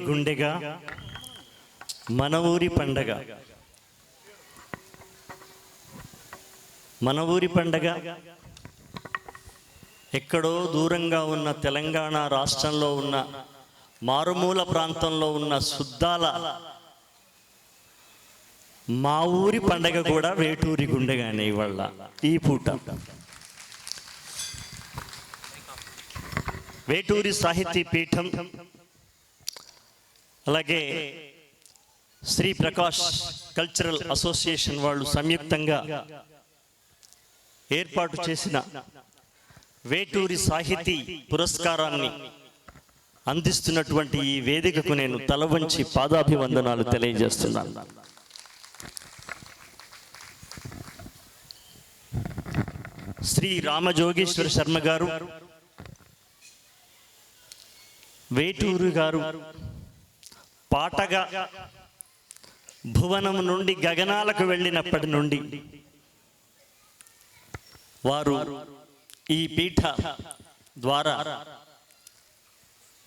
గుండెగా మన ఊరి పండగ. మన ఊరి పండగ ఎక్కడో దూరంగా ఉన్న తెలంగాణ రాష్ట్రంలో ఉన్న మారుమూల ప్రాంతంలో ఉన్న సుద్దాల మా ఊరి పండగ కూడా వేటూరి గుండెగానే ఇవాళ ఈ పూట. వేటూరి సాహితీ పీఠం అలాగే శ్రీ ప్రకాష్ కల్చరల్ అసోసియేషన్ వాళ్ళు సంయుక్తంగా ఏర్పాటు చేసిన వేటూరి సాహితీ పురస్కారాన్ని అందిస్తున్నటువంటి ఈ వేదికకు నేను తల వంచి పాదాభివందనాలు తెలియజేస్తున్నాను. శ్రీ రామజోగేశ్వర శర్మ గారు, వేటూరు గారు పాటగా భువనం నుండి గగనాలకు వెళ్ళినప్పటి నుండి వారు ఈ పీఠ ద్వారా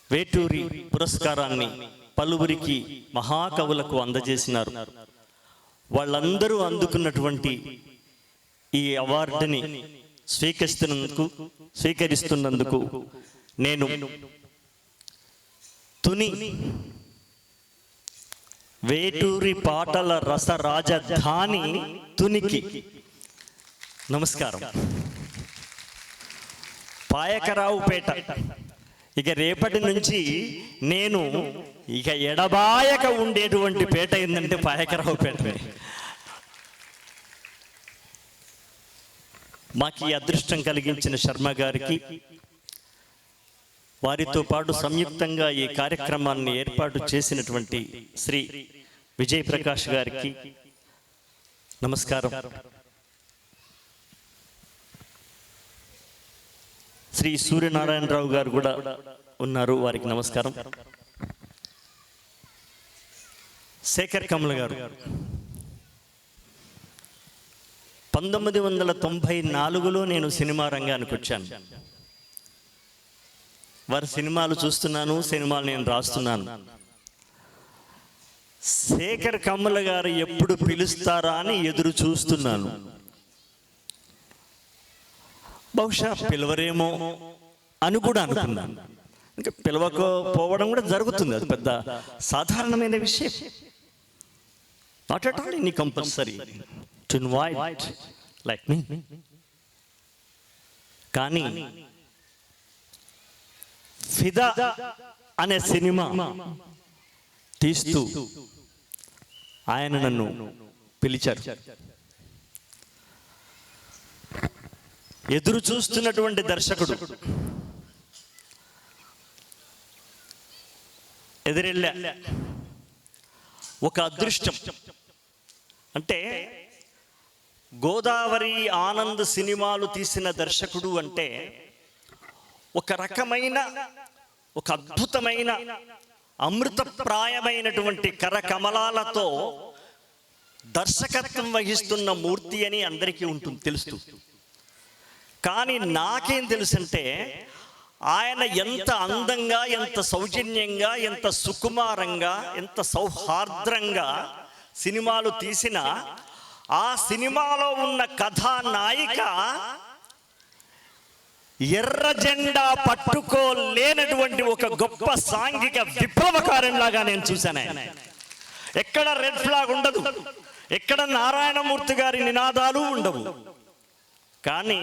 వేటూరి పురస్కారాన్ని పలువురికి మహాకవులకు అందజేసినారు. వాళ్ళందరూ అందుకున్నటువంటి ఈ అవార్డుని స్వీకరిస్తున్నందుకు నేను తుని వేటూరి పాటల రస రాజధాని తునికి నమస్కారం. పాయకరావుపేట ఇక రేపటి నుంచి నేను ఇక ఎడబాయక ఉండేటువంటి పేట ఏంటంటే పాయకరావుపేటనే. మాకు ఈ అదృష్టం కలిగించిన శర్మ గారికి, వారితో పాటు సంయుక్తంగా ఈ కార్యక్రమాన్ని ఏర్పాటు చేసినటువంటి శ్రీ విజయ్ ప్రకాష్ గారికి నమస్కారం. శ్రీ సూర్యనారాయణరావు గారు కూడా ఉన్నారు, వారికి నమస్కారం. శేఖర్ కమల గారు 1994లో నేను సినిమా రంగానికి వచ్చాను. వారి సినిమాలు చూస్తున్నాను, సినిమాలు నేను రాస్తున్నాను. శేఖర్ కమల గారు ఎప్పుడు పిలుస్తారా అని ఎదురు చూస్తున్నాను. బహుశా పిలవరేమో అని కూడా అనుకున్నాను. ఇంకా పిలవకపోవడం కూడా జరుగుతుంది, అది పెద్ద సాధారణమైన విషయం. Not at all any compulsory to invite like me. కానీ ఫిదా అనే సినిమా తీస్తూ ఆయన నన్ను పిలిచారు. ఎదురు చూస్తున్నటువంటి దర్శకుడు ఎదురెళ్ళా. ఒక అదృష్టం అంటే గోదావరి ఆనంద్ సినిమాలు తీసిన దర్శకుడు అంటే ఒక రకమైన, ఒక అద్భుతమైన అమృతప్రాయమైనటువంటి కరకమలాలతో దర్శకత్వం వహిస్తున్న మూర్తి అని అందరికీ ఉంటుంది, తెలుస్తూ. కానీ నాకేం తెలుసంటే ఆయన ఎంత అందంగా, ఎంత సౌజన్యంగా, ఎంత సుకుమారంగా, ఎంత సౌహార్ద్రంగా సినిమాలు తీసినా ఆ సినిమాలో ఉన్న కథానాయిక ఎర్ర జెండా పట్టుకోలేనటువంటి ఒక గొప్ప సాంఘిక విప్లవకారంలాగా నేను చూశాను. ఎక్కడ రెడ్ ఫ్లాగ్ ఉండదు, ఎక్కడ నారాయణమూర్తి గారి నినాదాలు ఉండవు. కానీ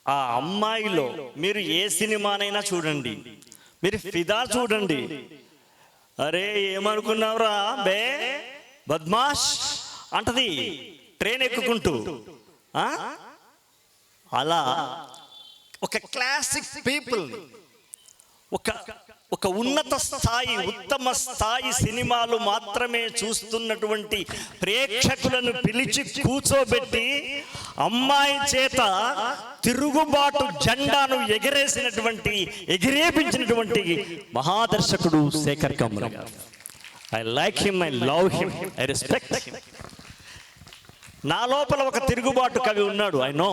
ఆ అమ్మాయిలో మీరు ఏ సినిమానైనా చూడండి, మీరు ఫిదా చూడండి, అరే ఏమనుకున్నావురా బే బద్మాష్ అంటది ట్రైన్ ఎక్కుకుంటూ. అలా ఒక క్లాసిక్ పీపుల్, ఒక ఉన్నత స్థాయి, ఉత్తమ స్థాయి సినిమాలు మాత్రమే చూస్తున్నటువంటి ప్రేక్షకులను పిలిచి కూర్చోబెట్టి అమ్మాయి చేత తిరుగుబాటు జెండాను ఎగిరేపించినటువంటి మహాదర్శకుడు శేఖర్ కమల గారు. I like him, I love him, I respect him. నా లోపల ఒక తిరుగుబాటు కవి ఉన్నాడు, ఐ నో.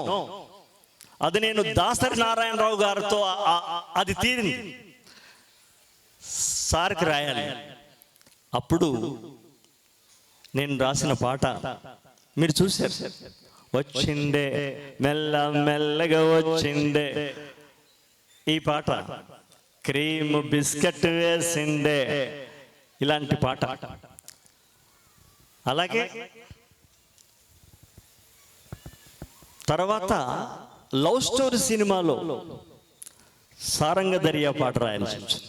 అది నేను దాసరి నారాయణరావు గారితో అది తీరింది. సార్కి రాయాలి. అప్పుడు నేను రాసిన పాట మీరు చూశారు. వచ్చిండే మెల్ల మెల్లగా వచ్చిండే, ఈ పాట క్రీమ్ బిస్కెట్ వేసిండే, ఇలాంటి పాట. అలాగే తర్వాత లవ్ స్టోరీ సినిమాలో సారంగ దర్యా పాట రాయాల్సి వచ్చింది.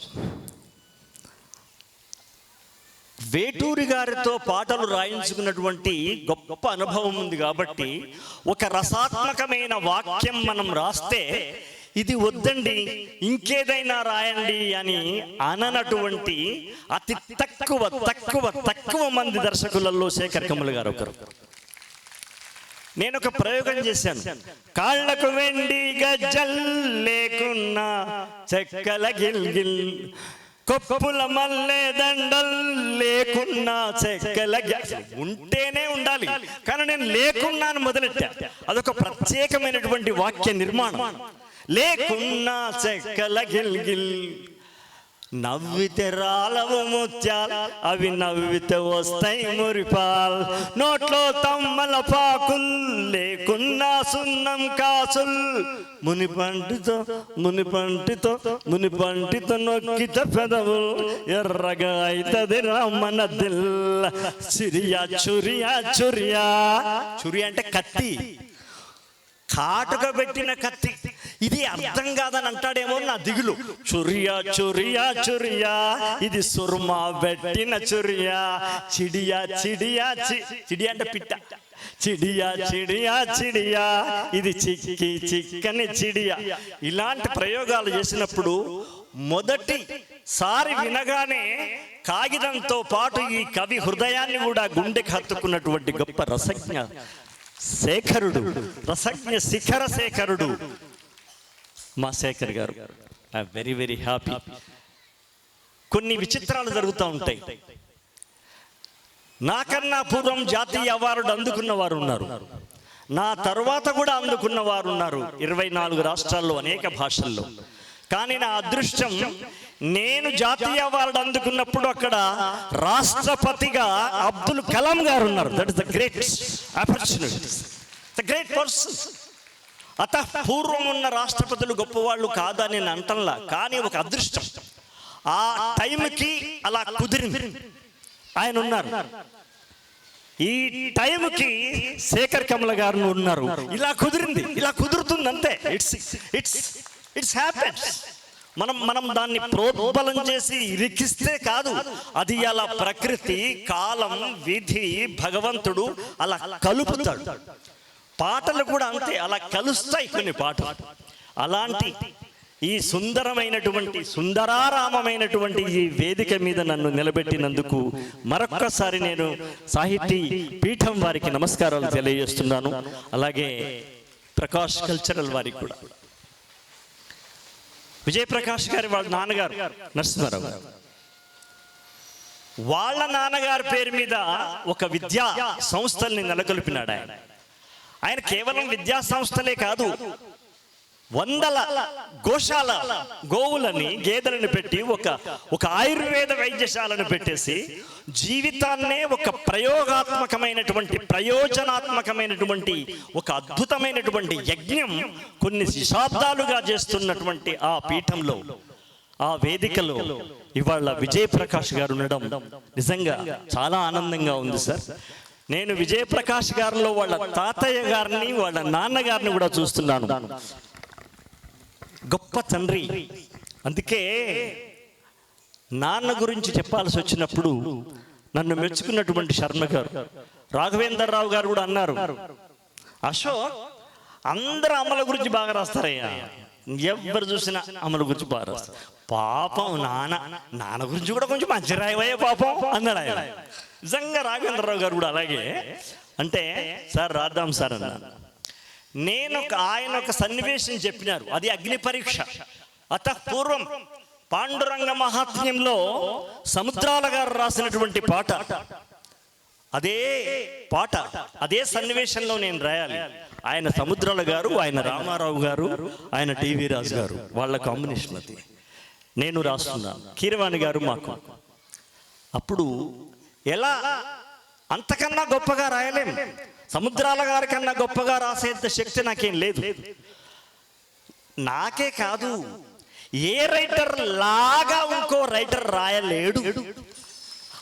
వేటూరి గారితో పాటలు రాయించుకున్నటువంటి గొప్ప అనుభవం ఉంది కాబట్టి ఒక రసాత్మకమైన వాక్యం మనం రాస్తే ఇది వద్దండి ఇంకేదైనా రాయండి అని అననటువంటి అతి తక్కువ మంది దర్శకులలో శేఖర్ కమల్ గారు ఒకరు. నేను ఒక ప్రయోగం చేశాను. కాళ్ళకు వెండి గజ్జల్ లేకున్నా చెక్కల గిల్గిల్, కొప్పుల మల్లె దండల్ లేకున్నా చెక్కల ఉంటేనే ఉండాలి, కానీ నేను లేకున్నాను మొదలెట్టా. అదొక ప్రత్యేకమైనటువంటి వాక్య నిర్మాణం. లేకున్నా చెక్కల గిల్గిల్, నవ్వితే రాలవు ముత్యాల్, అవి నవ్వితే వస్తాయి మురిపాల్, నోట్లో తమ్మల పాకుల్ లేకున్నా సున్నం కాసుల్, మునిపంటితో నొక్కిత పెదవుల్, ఎర్రగా అయితది రమ్మన దిల్, చిరియా చురియా చురియా. చురియా అంటే కత్తి, కాటుక పెట్టిన కత్తి. ఇది అర్థం కాదని అంటాడేమో నా దిగులు. చురియా చురియా చురియా, ఇది సుర్మా పెట్టిన చురియా, చిడియా చిడియా చిడియా అంటే పిట్ట, చిడియా చిడియా చిడియా, ఇది చిక్కి చిక్కని చిడియా. ఇలాంటి ప్రయోగాలు చేసినప్పుడు మొదటిసారి వినగానే కాగితంతో పాటు ఈ కవి హృదయాన్ని కూడా గుండెకి హత్తుకున్నటువంటి గొప్ప రసజ్ఞ శేఖరుడు, రసజ్ఞ శిఖర శేఖరుడు మా శేఖర్ గారు. I'm very very happy. కొన్ని విచిత్రాలు జరుగుతూ ఉంటాయి. నాకన్నా పూర్వం జాతీయ అవార్డు అందుకున్న వారు ఉన్నారు, నా తర్వాత కూడా అందుకున్న వారు ఉన్నారు 24 రాష్ట్రాల్లో అనేక భాషల్లో. కానీ నా అదృష్టం, నేను జాతీయ అవార్డు అందుకున్నప్పుడు అక్కడ రాష్ట్రపతిగా అబ్దుల్ కలాం గారు ఉన్నారు. That is the great opportunity, the great person. పూర్వం ఉన్న రాష్ట్రపతులు గొప్పవాళ్ళు కాదని నేను అంటంలా, కానీ ఒక అదృష్టం ఆ టైంకి అలా కుదిరింది. ఆయన ఉన్నారు. ఈ టైంకి శేఖర్ కమల్ గారు ఉన్నారు. ఇలా కుదిరింది, ఇలా కుదురుతుంది అంతే. It's happens. మనం దాన్ని ప్రోద్బలం చేసి ఇరికిస్తే కాదు, అది అలా ప్రకృతి, కాలం, విధి, భగవంతుడు అలా కలుపుతాడు. పాటలు కూడా అంతే, అలా కలుస్తాయి కొన్ని పాటలు. అలాంటి ఈ సుందరమైనటువంటి సుందరారామమైనటువంటి ఈ వేదిక మీద నన్ను నిలబెట్టినందుకు మరొక్కసారి నేను సాహితీ పీఠం వారికి నమస్కారాలు తెలియజేస్తున్నాను. అలాగే ప్రకాష్ కల్చరల్ వారికి కూడా. విజయప్రకాష్ గారి వాళ్ళ నాన్నగారు నరసింహారావు గారు, వాళ్ళ నాన్నగారి పేరు మీద ఒక విద్యా సంస్థల్ని నెలకొల్పినాడు ఆయన. ఆయన కేవలం విద్యా సంస్థలే కాదు, వందల గోశాల గోవులని, గేదెలను పెట్టి ఒక ఆయుర్వేద వైద్యశాలను పెట్టేసి జీవితాన్నే ఒక ప్రయోజనాత్మకమైనటువంటి ఒక అద్భుతమైనటువంటి యజ్ఞం కొన్ని శతాబ్దాలుగా చేస్తున్నటువంటి ఆ పీఠంలో, ఆ వేదికలో ఇవాళ విజయప్రకాష్ గారు ఉండడం నిజంగా చాలా ఆనందంగా ఉంది సార్. నేను విజయప్రకాష్ గారిలో వాళ్ళ తాతయ్య గారిని, వాళ్ళ నాన్నగారిని కూడా చూస్తున్నాను. గొప్ప తండ్రి. అందుకే నాన్న గురించి చెప్పాల్సి వచ్చినప్పుడు నన్ను మెచ్చుకున్నటువంటి శర్మ గారు, రాఘవేంద్రరావు గారు కూడా అన్నారు, అశోక్ అందరూ అమ్మల గురించి బాగా రాస్తారయ్యా, ఎవరు చూసినా అమ్మల గురించి బాగా రాస్తారు. పాపం నాన్న గురించి కూడా కొంచెం మంచి రాయవయ్యా పాపం అన్నాడు ఆయన. నిజంగా రాఘవేంద్రరావు గారు కూడా అలాగే. అంటే సార్ రాద్దాం సార్ అన్నాను. ఆయన ఒక సన్నివేశం చెప్పినారు, అది అగ్ని పరీక్ష. పూర్వం పాండురంగ మహాత్మ్యంలో సముద్రాల గారు రాసినటువంటి పాట, అదే సన్నివేశంలో నేను రాయాలి. ఆయన సముద్రాల గారు, ఆయన రామారావు గారు, ఆయన టీవీ రాజు గారు, వాళ్ళ కాంబినేషన్ అది. నేను రాస్తున్నాను, కీరవాణి గారు మాకు. అప్పుడు ఎలా అంతకన్నా గొప్పగా రాయలేం, సముద్రాల గారి కన్నా గొప్పగా రాసేంత శక్తి నాకేం లేదు. నాకే కాదు, ఏ రైటర్ లాగా ఇంకో రైటర్ రాయలేడు.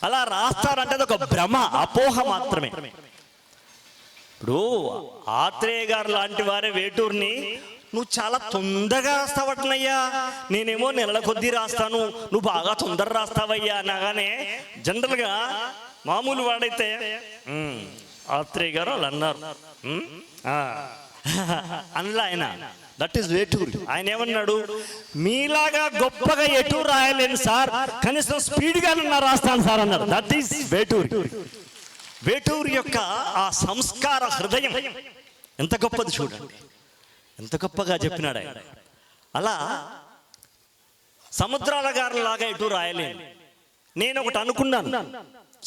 అలా రాస్తారంటే అది ఒక భ్రమ, అపోహ మాత్రమే. ఇప్పుడు ఆత్రేయ గారు లాంటి వారే వేటూరిని నువ్వు చాలా తొందరగా రాస్తావట్నయ్యా, నేనేమో నెలల కొద్దీ రాస్తాను, నువ్వు బాగా తొందర రాస్తావయ్యా అనగానే జనరల్గా మామూలు వాడైతే ఆత్రేయ గారు వాళ్ళు అన్నారు అందులో ఆయన, దట్ ఈస్ వేటూరి. ఆయన ఏమన్నాడు, మీలాగా గొప్పగా ఎటు రాయలేను సార్, కనీసం స్పీడ్గా రాస్తాను సార్ అన్నారు. That is Veturi. వేటూరి యొక్క ఆ సంస్కార హృదయం ఎంత గొప్పది చూడండి, ఎంత గొప్పగా చెప్పినాడు ఆయన. అలా సముద్రాల గారిలాగా ఎటు రాయలేను. నేను ఒకటి అనుకున్నాను,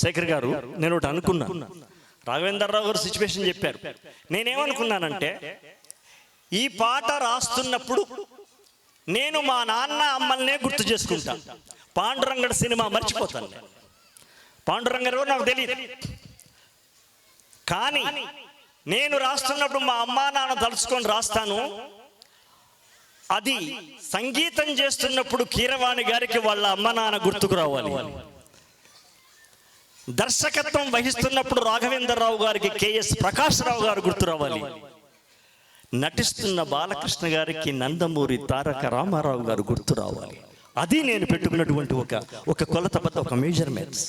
శేఖర్ గారు, నేను ఒకటి అనుకున్నాను. రాఘవేంద్రరావు గారు సిచ్యువేషన్ చెప్పారు. నేనేమనుకున్నానంటే, ఈ పాట రాస్తున్నప్పుడు నేను మా నాన్న అమ్మల్నే గుర్తు చేసుకుంటా. పాండురంగడు సినిమా మర్చిపోతాను. పాండురంగడు నాకు తెలియదు, కానీ నేను రాస్తున్నప్పుడు మా అమ్మా నాన్న తలుచుకొని రాస్తాను. అది సంగీతం చేస్తున్నప్పుడు కీరవాణి గారికి వాళ్ళ అమ్మ నాన్న గుర్తుకు రావాలి. దర్శకత్వం వహిస్తున్నప్పుడు రాఘవేంద్రరావు గారికి కేఎస్ ప్రకాశ్రావు గారు గుర్తు రావాలి. నటిస్తున్న బాలకృష్ణ గారికి నందమూరి తారక రామారావు గారు గుర్తు రావాలి. అది నేను పెట్టుకున్నటువంటి ఒక కొలతబద్ద, ఒక మెజర్మెంట్స్.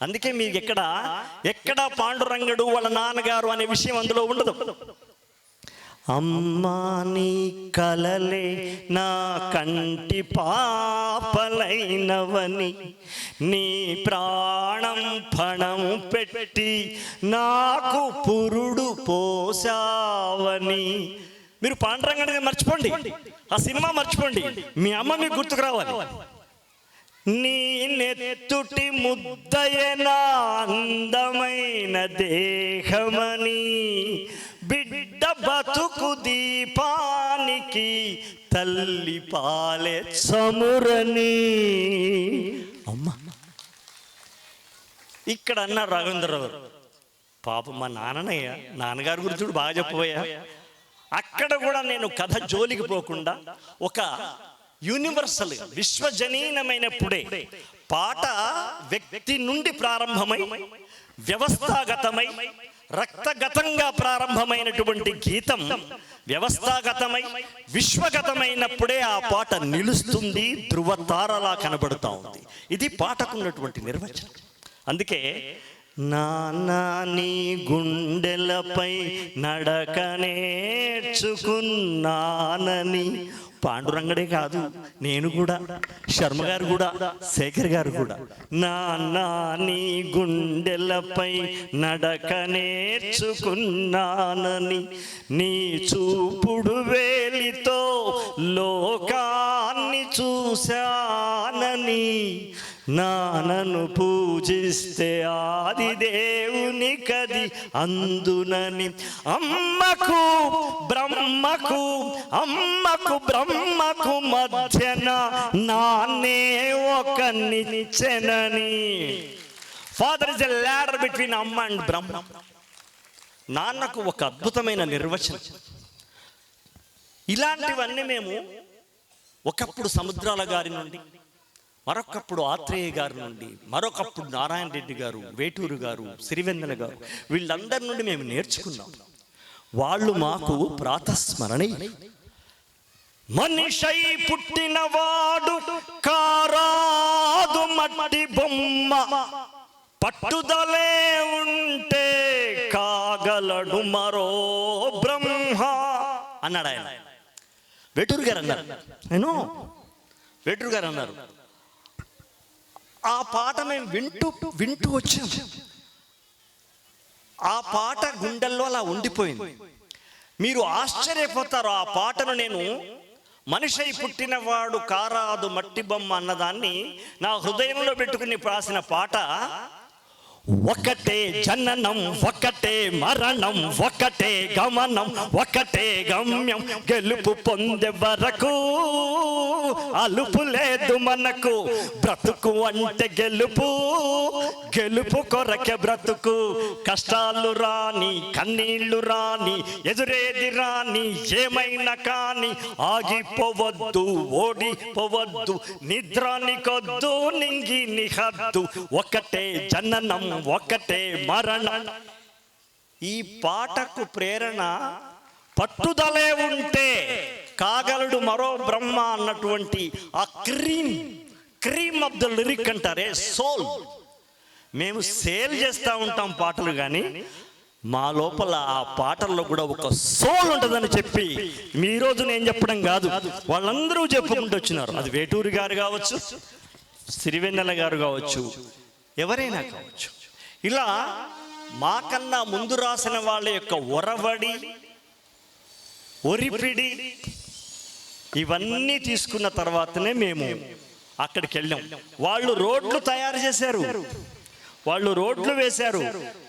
అందుకే మీకు ఎక్కడ పాండురంగడు వాళ్ళ నాన్నగారు అనే విషయం అందులో ఉండదు. అమ్మా నీ కలలే నా కంటి పాపలైనవని, నీ ప్రాణం పణం పెట్టి నాకు పురుడు పోసావని. మీరు పాండురంగడిని మర్చిపోండి, ఆ సినిమా మర్చిపోండి, మీ అమ్మ మీకు గుర్తుకు రావాలి. నీ నెత్తుటి ముద్దయన అందమైన దేహమని, బిడ్డ బతుకు దీపానికి తల్లి పాలే చమురని. అమ్మ ఇక్కడ అన్నారు రాఘవేంద్రరావు, పాప మా నాన్నగారి గురించి బాగా చెప్పబోయా. అక్కడ కూడా నేను కథ జోలికి పోకుండా ఒక యూనివర్సల్, విశ్వజనీనమైనప్పుడే పాట వ్యక్తి నుండి ప్రారంభమై వ్యవస్థాగతమై రక్తగతంగా ప్రారంభమైనటువంటి గీతం వ్యవస్థాగతమై విశ్వగతమైనప్పుడే ఆ పాట నిలుస్తుంది, ధృవతారలా కనబడుతూ ఉంది. ఇది పాటకున్నటువంటి నిర్వచనం. అందుకే నానా నీ గుండెలపై నడక నేర్చుకున్నానని పాండురంగడే కాదు, నేను కూడా, శర్మ గారు కూడా, శేఖర్ గారు కూడా, నాన్న నీ గుండెలపై నడక నేర్చుకున్నానని, నీ చూపుడు వేలితో లోకాన్ని చూశానని, నాన్నను పూజిస్తే ఆది దేవుని కది అందునని, అమ్మకు బ్రహ్మకు మధ్యన నాన్నే ఒక నిచ్చెనని. Father is a ladder between అమ్మ అండ్ బ్రహ్మ. నాన్నకు ఒక అద్భుతమైన నిర్వచనం. ఇలాంటివన్నీ మేము ఒకప్పుడు సముద్రాల గారి నుండి, మరొకప్పుడు ఆత్రేయ గారి నుండి, మరొకప్పుడు నారాయణ రెడ్డి గారు, వేటూరు గారు, సిరివెన్నెల గారు, వీళ్ళందరి నుండి మేము నేర్చుకున్నాం. వాళ్ళు మాకు ప్రాతస్మరణి. మనిషై పుట్టినవాడు కారాదు మట్టి బొమ్మ, పట్టుదలే ఉంటే కాగలడు మరో బ్రహ్మ అన్నాడు ఆయన. వేటూరు గారు అన్నారు, నేను వేటూరు గారు అన్నారు. ఆ పాట మేము వింటూ వచ్చాం. ఆ పాట గుండెల్లో అలా ఉండిపోయింది. మీరు ఆశ్చర్యపోతారు. ఆ పాటను నేను మనిషై పుట్టినవాడు కారాదు మట్టి బొమ్మ అన్నదాన్ని నా హృదయంలో పెట్టుకుని రాసిన పాట ఒకటే జననం ఒకటే మరణం ఒకటే గమనం ఒకటే గమ్యం, గెలుపు పొందే వరకు అలుపు లేదు మనకు. బ్రతుకు అంటే గెలుపు, గెలుపు కొరకే బ్రతుకు. కష్టాలు రాని కన్నీళ్లు రాని ఎదురేది రాని ఏమైనా కాని ఆగిపోవద్దు, ఓడిపోవద్దు, నిద్రానికొద్దు నింగి నిహద్దు. ఒకటే జననం ఒకటే మరణం. ఈ పాటకు ప్రేరణ పట్టుదలే ఉంటే కాగలడు మరో బ్రహ్మ అన్నటువంటి ఆ క్రీమ్ ఆఫ్ ద లిరిక్ అంటారే, సోల్. మేము సేల్ చేస్తూ ఉంటాం పాటలు, కానీ మా లోపల ఆ పాటల్లో కూడా ఒక సోల్ ఉంటుందని చెప్పి ఈరోజు నేను చెప్పడం కాదు, వాళ్ళందరూ చెప్పుకుంటూ వచ్చినారు. అది వేటూరి గారు కావచ్చు, సిరివెన్నెల గారు కావచ్చు, ఎవరైనా కావచ్చు. ఇలా మాకన్నా ముందు రాసిన వాళ్ళ యొక్క ఒరవడి, ఒరిపిడి ఇవన్నీ తీసుకున్న తర్వాతనే మేము అక్కడికి వెళ్ళాం. వాళ్ళు రోడ్లు తయారు చేశారు, వాళ్ళు రోడ్లు వేశారు,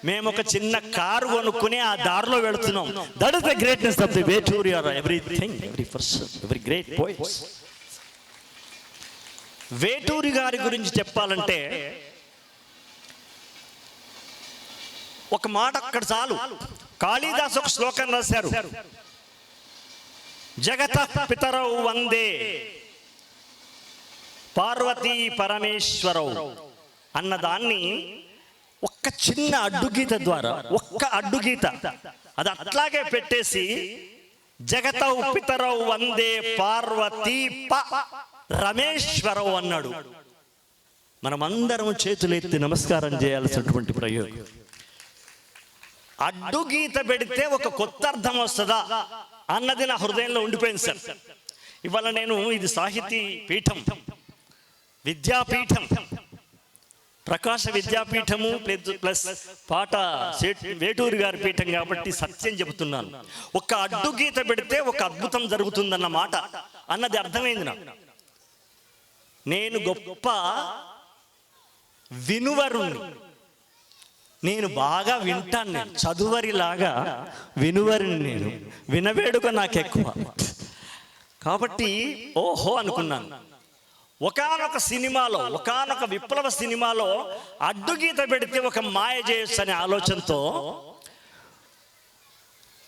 మేము ఒక చిన్న కారు కొనుక్కుని ఆ దారిలో వెళుతున్నాం. That is the greatness of the Veturi or everything, every person, every great poets. Veturi గారి గురించి చెప్పాలంటే ఒక మాట అక్కడ చాలు. కాళిదాసు ఒక శ్లోకం రాశారు, జగత పితరౌ వందే పార్వతీ పరమేశ్వరౌ అన్నదాన్ని ఒక్క చిన్న అడ్డుగీత ద్వారా, ఒక్క అడ్డుగీత అది అట్లాగే పెట్టేసి జగతౌ పితరౌ వందే పార్వతీ రమేశ్వరౌ అన్నాడు. మనమందరం చేతులెత్తి నమస్కారం చేయాల్సినటువంటి ప్రయోగం. అడ్డుగీత పెడితే ఒక కొత్త అర్థం వస్తుందా అన్నది నా హృదయంలో ఉండిపోయింది సార్. ఇవాళ నేను ఇది సాహితీ పీఠం, విద్యాపీఠం, ప్రకాశ విద్యాపీఠము ప్లస్ పాట వేటూరి గారి పీఠం కాబట్టి సత్యం చెబుతున్నాను. ఒక అడ్డుగీత పెడితే ఒక అద్భుతం జరుగుతుందన్న మాట అన్నది అర్థమైంది నాకు. నేను గొప్ప వినువరుణ్ణి, నేను బాగా వింటాను, నేను చదువరిలాగా వినువరిని, నేను వినవేడుక నాకు ఎక్కువ కాబట్టి ఓహో అనుకున్నాను. ఒకానొక సినిమాలో, ఒకానొక విప్లవ సినిమాలో అడ్డుగీత పెడితే ఒక మాయ చేయొచ్చు అనే ఆలోచనతో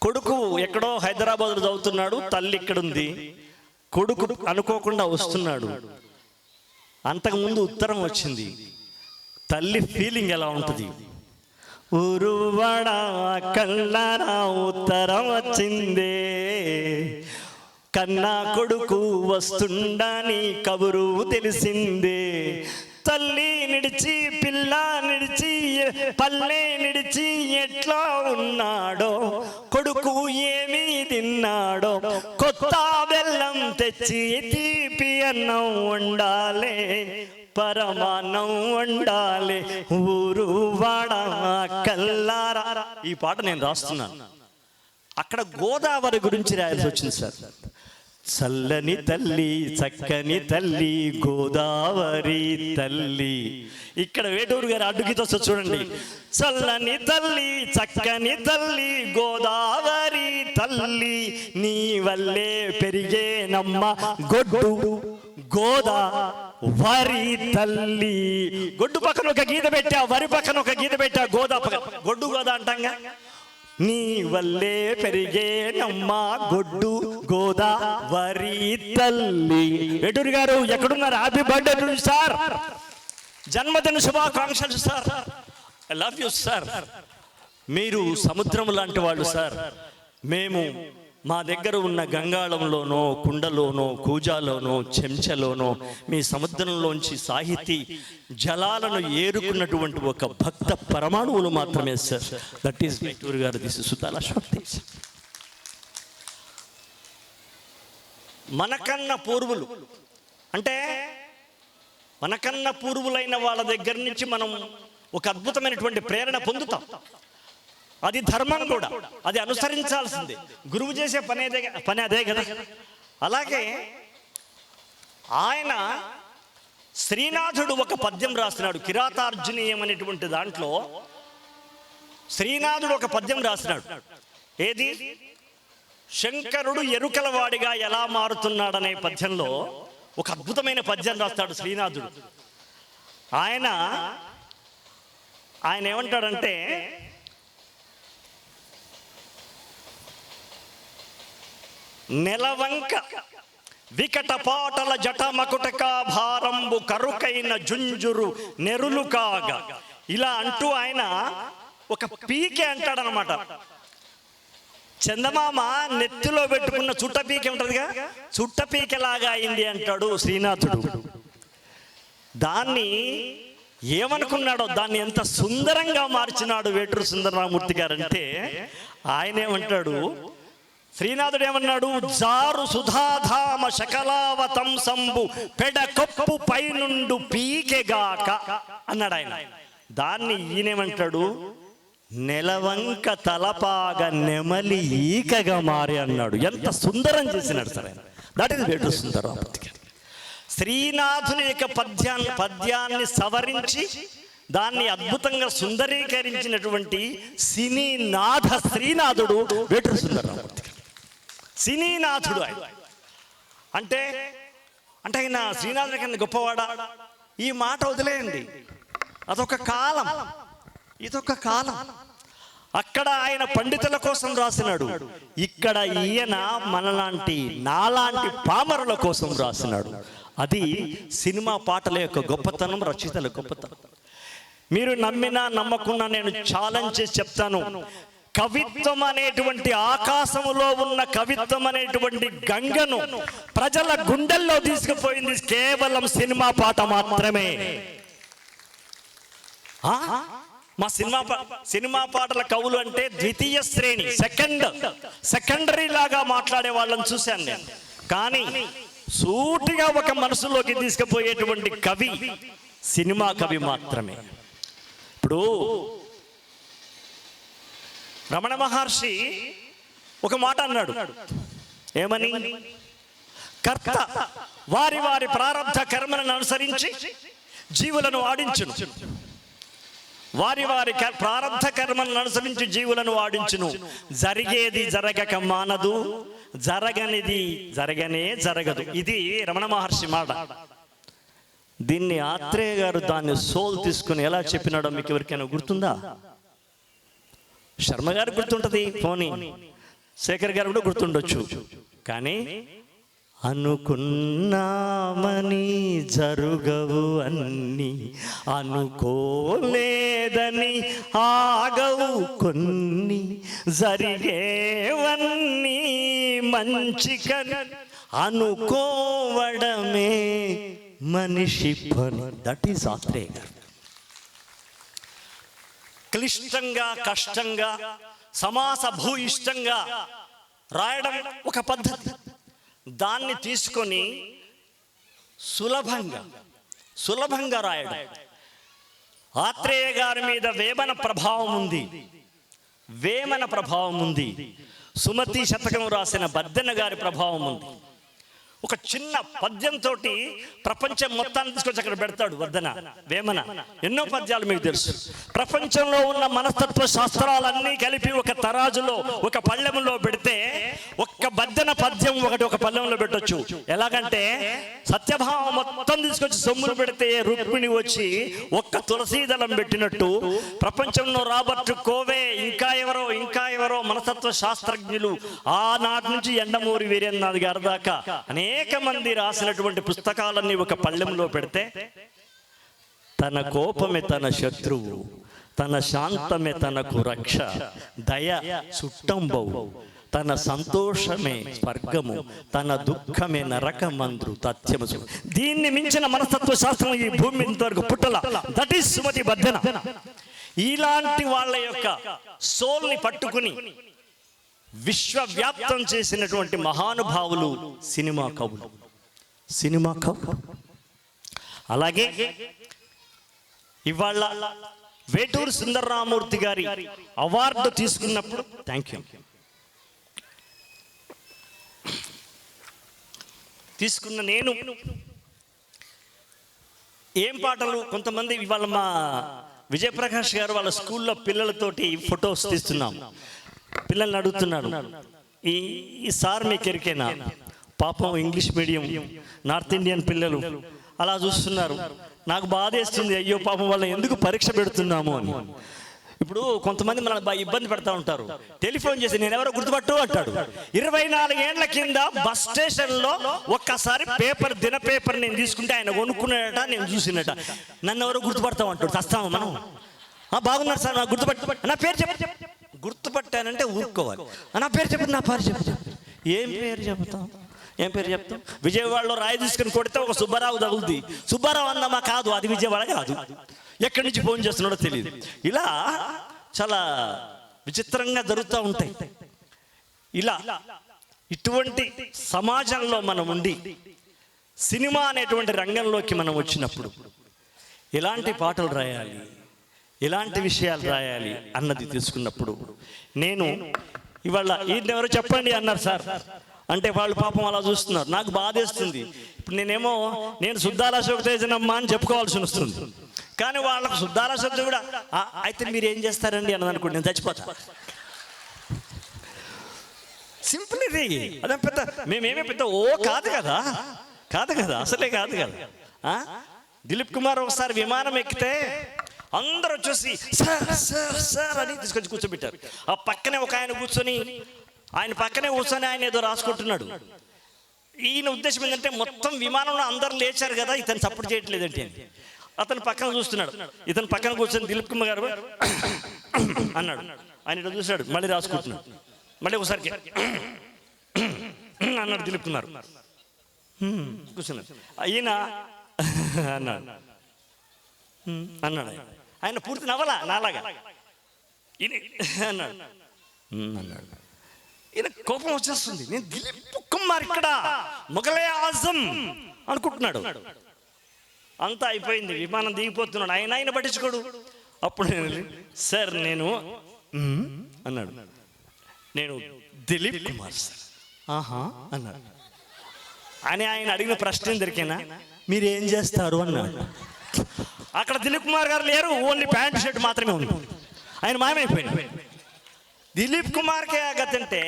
కొడుకు ఎక్కడో హైదరాబాద్లో చదువుతున్నాడు, తల్లి ఇక్కడుంది. కొడుకు అనుకోకుండా వస్తున్నాడు, అంతకుముందు ఉత్తరం వచ్చింది. తల్లి ఫీలింగ్ ఎలా ఉంటుంది? ఉరువడా కళ్ళరా ఉత్తరం వచ్చిందే, కన్నా కొడుకు వస్తుండని కబురు తెలిసిందే. తల్లి నిడిచి పిల్ల నిడిచి పల్లె నిడిచి ఎట్లా ఉన్నాడో, కొడుకు ఏమీ తిన్నాడో, కొత్త బెల్లం తెచ్చి తీపి అన్నం వండాలే, పరమాన్నం వండాలే, ఊరు వాడ కల్లారా. ఈ పాట నేను రాస్తున్నాను. అక్కడ గోదావరి గురించి రాయాల్సి వచ్చింది సార్. చల్లని తల్లి చక్కని తల్లి గోదావరి తల్లి. ఇక్కడ వేటూరు గారు అడ్డుగీత వస్తుంది చూడండి. చల్లని తల్లి చక్కని తల్లి గోదావరి తల్లి, నీ వల్లే పెరిగేనమ్మ గొడ్డు గోదావరి తల్లి. గొడ్డు పక్కన ఒక గీత పెట్టా, వరి పక్కన ఒక గీత పెట్టా, గోదా గొడ్డు గోదా అంటాంగా. నీ వల్లే పెరిగేనమ్మా గొడ్డు గోదావరి తల్లి. వేటూరి గారు ఎక్కడున్నారు? Happy birthday to you sir, జన్మదిన శుభాకాంక్షలు sir. I love you sir. మీరు సముద్రం లాంటి వాళ్ళు సార్. మేము మా దగ్గర ఉన్న గంగాళంలోనో కుండలోనో కూజాలోనో చెంచలోనో మీ సముద్రంలోంచి సాహితీ జలాలను ఏరుకున్నటువంటి ఒక భక్త పరమాణువులు మాత్రమే సార్. దట్ ఈస్ వేటూరి గారు. దిస్ ఇస్ సుతాల శక్తి. మనకన్న పూర్వులు అంటే మనకన్న పూర్వులైన వాళ్ళ దగ్గర నుంచి మనం ఒక అద్భుతమైనటువంటి ప్రేరణ పొందుతాం. అది ధర్మం కూడా, అది అనుసరించాల్సిందే. గురువు చేసే పని అదే కదా. అలాగే ఆయన శ్రీనాథుడు ఒక పద్యం రాసినాడు, కిరాతార్జునీయం అనేటువంటి దాంట్లో శ్రీనాథుడు ఒక పద్యం రాసినాడు. ఏది? శంకరుడు ఎరుకలవాడిగా ఎలా మారుతున్నాడనే పద్యంలో ఒక అద్భుతమైన పద్యం రాస్తాడు శ్రీనాథుడు. ఆయన ఏమంటాడంటే, నెలవంక వికట పాటల జటమకుటక భారంబు కరుకైన జుంజురు నెరులు కాగా, ఇలా అంటూ ఆయన ఒక పీకే అంటాడనమాట. చందమామ నెత్తిలో పెట్టుకున్న చుట్ట పీకే ఉంటుందిగా, చుట్ట పీకెలాగా అయింది అంటాడు శ్రీనాథుడు. దాన్ని ఏమనుకున్నాడో, దాన్ని ఎంత సుందరంగా మార్చినాడు వేటూరు సుందరరామూర్తి గారంటే, ఆయన ఏమంటాడు, శ్రీనాథుడు ఏమన్నాడు, జారు సుధాధామ శకలావతం సంబు పెడకొప్పు పైనుండు పీకెగాక అన్నాడు ఆయన. దాన్ని ఈయనేమంటాడు, నెలవంక తలపాగ నెమలి ఈకగా మారి అన్నాడు. ఎంత సుందరం చేసినాడు సార్ ఆయన. దట్ ఈస్ వేటూరు సుందరరామూర్తి గారు. శ్రీనాథుని యొక్క పద్యాన్ని సవరించి దాన్ని అద్భుతంగా సుందరీకరించినటువంటి సినీనాథ శ్రీనాథుడు వేటూరు సుందరరామూర్తి గారు. సినీనాథుడు ఆయన అంటే ఆయన శ్రీనాథుడి కన్నా గొప్పవాడా? ఈ మాట వదిలేయండి, అదొక కాలం, ఇదొక కాలం. అక్కడ ఆయన పండితుల కోసం రాసినాడు, ఇక్కడ ఈయన మనలాంటి నాలాంటి పామరుల కోసం రాసినాడు. అది సినిమా పాటల యొక్క గొప్పతనం, రచయితల గొప్పతనం. మీరు నమ్మినా నమ్మకున్నా నేను ఛాలెంజ్ చేసి చెప్తాను, కవిత్వం అనేటువంటి ఆకాశములో ఉన్న కవిత్వం అనేటువంటి గంగను ప్రజల గుండెల్లో తీసుకుపోయింది కేవలం సినిమా పాట మాత్రమే. మా సినిమా పాటల కవులు అంటే ద్వితీయ శ్రేణి, సెకండరీ లాగా మాట్లాడే వాళ్ళని చూశాను నేను. కానీ సూటిగా ఒక మనసులోకి తీసుకుపోయేటువంటి కవి సినిమా కవి మాత్రమే. ఇప్పుడు రమణ మహర్షి ఒక మాట అన్నాడు, ఏమని? కర్త వారి వారి ప్రారంభ కర్మలను అనుసరించి జీవులను ఆడించును, వారి వారి ప్రారంభ కర్మలను అనుసరించి జీవులను ఆడించును, జరిగేది జరగక మానదు, జరగనిది జరగనే జరగదు. ఇది రమణ మహర్షి మాట. దీన్ని ఆత్రేయ గారు దాన్ని సోల్ తీసుకుని ఎలా చెప్పినాడో మీకు ఎవరికైనా గుర్తుందా? శర్మ గారు గుర్తుంటది, పోనీ శేఖర్ గారు కూడా గుర్తుండొచ్చు. కానీ అనుకున్నామని జరుగవు అన్ని, అనుకోలేదని ఆగవు కొన్ని, జరిగేవన్నీ మంచికని అనుకోవడమే మనిషి పని. దట్ ఈస్ ఆత్రేయ గారు. క్లిష్టంగా, కష్టంగా, సమాస భూయిష్టంగా రాయడం ఒక పద్ధతి. దాన్ని తీసుకొని సులభంగా రాయడం. ఆత్రేయ గారి మీద వేమన ప్రభావం ఉంది. సుమతి శతకం రాసిన బద్దెన గారి ప్రభావం ఉంది. ఒక చిన్న పద్యంతో ప్రపంచం మొత్తాన్ని తీసుకొచ్చి అక్కడ పెడతాడు వేమన. ఎన్నో పద్యాలు మీకు తెలుసు. ప్రపంచంలో ఉన్న మనస్తత్వ శాస్త్రాలన్నీ కలిపి ఒక తరాజులో, ఒక పళ్ళెంలో పెడితే ఒక్క బద్దెన పద్యం ఒకటి ఒక పళ్ళెంలో పెట్టొచ్చు. ఎలాగంటే సత్యభామ మొత్తం తీసుకొచ్చి సొమ్ములు పెడితే రుక్మిణి వచ్చి ఒక్క తులసీదళం పెట్టినట్టు ప్రపంచంలో రాబర్ట్ కోవే ఇంకా ఎవరో మనస్తత్వ శాస్త్రజ్ఞులు ఆనాటి నుంచి ఎండమూరి వీరేంద్రనాథ్ గారి దాకా అనేక మంది రాసినటువంటి పుస్తకాలన్నీ ఒక పళ్ళెంలో పెడితే తన కోపమే తన శత్రువు, తన శాంతమే తనకు రక్ష, దయ సుట్టంబవు, తన సంతోషమే స్వర్గము, తన దుఃఖమే నరకమంద్రు తథ్యము. దీన్ని మించిన మనస్తత్వ శాస్త్రం ఈ భూమి ఇంతవరకు పుట్టల. That is Sumati Baddena. ఇలాంటి వాళ్ళ యొక్క సోల్ని పట్టుకుని విశ్వవ్యాప్తం చేసినటువంటి మహానుభావులు సినిమా కవులు. అలాగే ఇవాళ వేటూరు సుందరరామూర్తి గారి అవార్డు తీసుకున్నప్పుడు తీసుకున్న నేను ఏం పాటలు. కొంతమంది ఇవాళ మా విజయప్రకాష్ గారు వాళ్ళ స్కూల్లో పిల్లలతోటి ఫొటోస్ తీస్తున్నాం. పిల్లల్ని అడుగుతున్నాడు, ఈ సార్ మీకు ఎరికేనా? పాపం ఇంగ్లీష్ మీడియం నార్త్ ఇండియన్ పిల్లలు అలా చూస్తున్నారు. నాకు బాధేస్తుంది, అయ్యో పాపం వాళ్ళని ఎందుకు పరీక్ష పెడుతున్నాము అని. ఇప్పుడు కొంతమంది మన ఇబ్బంది పెడతా ఉంటారు. టెలిఫోన్ చేసి నేను ఎవరో గుర్తుపట్టు అంటాడు. 24 ఏళ్ల కింద బస్ స్టేషన్లో ఒక్కసారి దిన పేపర్ నేను తీసుకుంటే ఆయన కొనుక్కున్నాడట, నేను చూసినట. నన్ను ఎవరో గుర్తుపడతాం అంటాడు. చస్తాము మనం. బాగున్నారు సార్, నాకు గుర్తుపట్టు, నా పేరు చెప్పు. గుర్తుపట్టానంటే ఊరుకోవాలి. నా పేరు చెప్పు, నా పేరు చెప్పు. ఏం పేరు చెప్తాం? విజయవాడలో రాయి తీసుకుని కొడితే ఒక సుబ్బారావు తగులుద్ది. సుబ్బారావు అన్నమా? కాదు, అది విజయవాడ కాదు. ఎక్కడి నుంచి ఫోన్ చేస్తున్నాడో తెలియదు. ఇలా చాలా విచిత్రంగా జరుగుతూ ఉంటాయి. ఇలా ఇటువంటి సమాజంలో మనం ఉండి సినిమా అనేటువంటి రంగంలోకి మనం వచ్చినప్పుడు ఎలాంటి పాటలు రాయాలి, ఎలాంటి విషయాలు రాయాలి అన్నది తెలుసుకున్నప్పుడు, నేను ఇవాళ ఈయనెవరో చెప్పండి అన్నారు సార్ అంటే వాళ్ళు పాపం అలా చూస్తున్నారు. నాకు బాధేస్తుంది. ఇప్పుడు నేను సుద్దాల అశోక్ తేజనమ్మ అని చెప్పుకోవాల్సి వస్తుంది. కానీ వాళ్ళకు సుద్దాల అశోక్ కూడా అయితే మీరు ఏం చేస్తారండి అన్నది అనుకోండి, నేను చచ్చిపోతా. సింపుల్ ఇది. అదే పెద్ద మేమేమే పెద్ద కాదు కదా, అసలే కాదు కదా. దిలీప్ కుమార్ ఒకసారి విమానం ఎక్కితే అందరూ చూసి సార్ సార్ సార్ అని తీసుకొచ్చి కూర్చోబెట్టారు. ఆ పక్కనే ఒక ఆయన కూర్చొని ఆయన ఏదో రాసుకుంటున్నాడు. ఈయన ఉద్దేశం ఏంటంటే మొత్తం విమానంలో అందరు లేచారు కదా, ఇతను సపోర్ట్ చేయట్లేదంటే అతను పక్కన చూస్తున్నాడు. ఇతను పక్కన కూర్చొని దిలీప్ కుమార్ గారు అన్నాడు. ఆయన ఇట్లా చూశాడు, మళ్ళీ రాసుకుంటున్నాడు. మళ్ళీ ఒకసారి అన్నాడు దిలీప్ కుమార్. కూర్చున్నాడు. ఈయన అన్నాడు. ఆయన పూర్తి నవ్వలా, నాలాగా అన్నాడు. ఈయన కోపం వచ్చేస్తుంది. నేను దిలీప్ కుమార్ ఇక్కడ మొఘలే ఆజం అనుకుంటున్నాడు. అంతా అయిపోయింది, విమానం దిగిపోతున్నాడు. ఆయన పట్టించుకోడు. అప్పుడు సార్ నేను అన్నాడు, నేను దిలీప్ కుమార్ సార్. ఆహా అన్నాడు. అని ఆయన అడిగిన ప్రశ్న దొరికేనా, మీరేం చేస్తారు అన్నాడు. అక్కడ దిలీప్ కుమార్ గారు లేరు, ఓన్లీ ప్యాంట్ షర్ట్ మాత్రమే ఉంది. ఆయన మాయమైపోయింది. దిలీప్ కుమార్కే గతంటే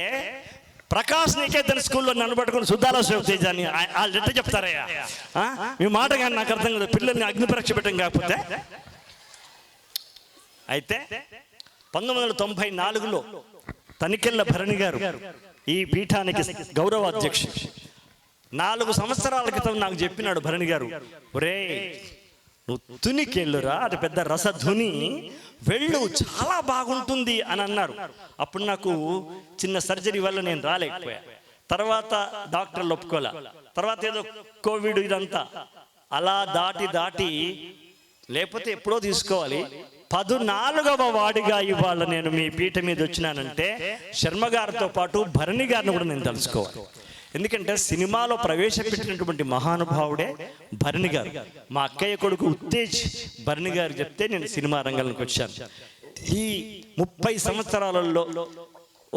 ప్రకాష్ నికేతన్ స్కూల్లో నన్ను పట్టుకుని సుద్దాల అశోక్ తేజ అని వాళ్ళు ఎట్లా చెప్తారయ్యా? మీ మాట కానీ నాకు అర్థం కదా. పిల్లల్ని అగ్ని పరీక్ష పెట్టం కాకపోతే. అయితే 1994లో తనికెళ్ళ భరణి గారు ఈ పీఠానికి గౌరవ అధ్యక్షుడు. 4 సంవత్సరాల క్రితం నాకు చెప్పినాడు భరణి గారు, ఒరే నువ్వు తునికెళ్ళురా, అది పెద్ద రసధుని, వెళ్ళు, చాలా బాగుంటుంది అని అన్నారు. అప్పుడు నాకు చిన్న సర్జరీ వల్ల నేను రాలేకపోయా. తర్వాత డాక్టర్లు ఒప్పుకోలే. తర్వాత ఏదో కోవిడ్ ఇదంతా అలా దాటి లేకపోతే ఎప్పుడో తీసుకోవాలి. 14వ వాడిగా ఇవాళ నేను మీ పీఠ మీద వచ్చినానంటే శర్మ గారితో పాటు భరణి గారిని కూడా నేను తలుసుకోవాలి. ఎందుకంటే సినిమాలో ప్రవేశపెట్టినటువంటి మహానుభావుడే భరణి గారు. మా అక్కయ్య కొడుకు ఉత్తేజ్ భరణి గారు చెప్తే నేను సినిమా రంగంలోకి వచ్చాను. ఈ 30 సంవత్సరాలలో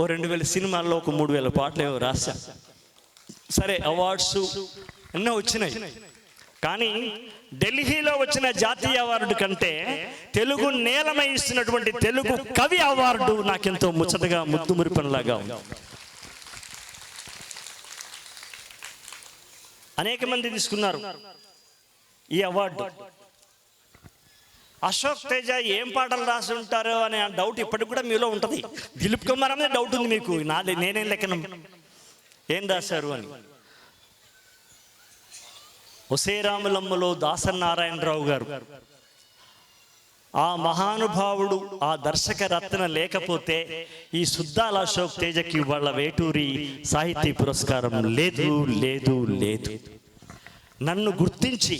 2000 సినిమాల్లో 3000 పాటలు ఏవో రాశా. సరే, అవార్డ్స్ ఎన్నో వచ్చినాయి. కానీ ఢిల్లీలో వచ్చిన జాతీయ అవార్డు కంటే తెలుగు నేలమై ఇస్తున్నటువంటి తెలుగు కవి అవార్డు నాకెంతో ముచ్చటగా ముద్దు మురిపనిలాగా ఉంది. అనేక మంది తీసుకున్నారు ఈ అవార్డు. అశోక్ తేజ ఏం పాటలు రాసి ఉంటారో అనే డౌట్ ఇప్పటికి కూడా మీలో ఉంటుంది. దిలీప్ కుమార్ అనే డౌట్ ఉంది మీకు, నేనేం లెక్కన ఏం రాశారు అని. ఒసేరాములమ్మలో దాసనారాయణరావు గారు, ఆ మహానుభావుడు, ఆ దర్శక రత్న లేకపోతే ఈ సుద్దాల అశోక్ తేజకి వాళ్ళ వేటూరి సాహితీ పురస్కారం లేదు లేదు లేదు. నన్ను గుర్తించి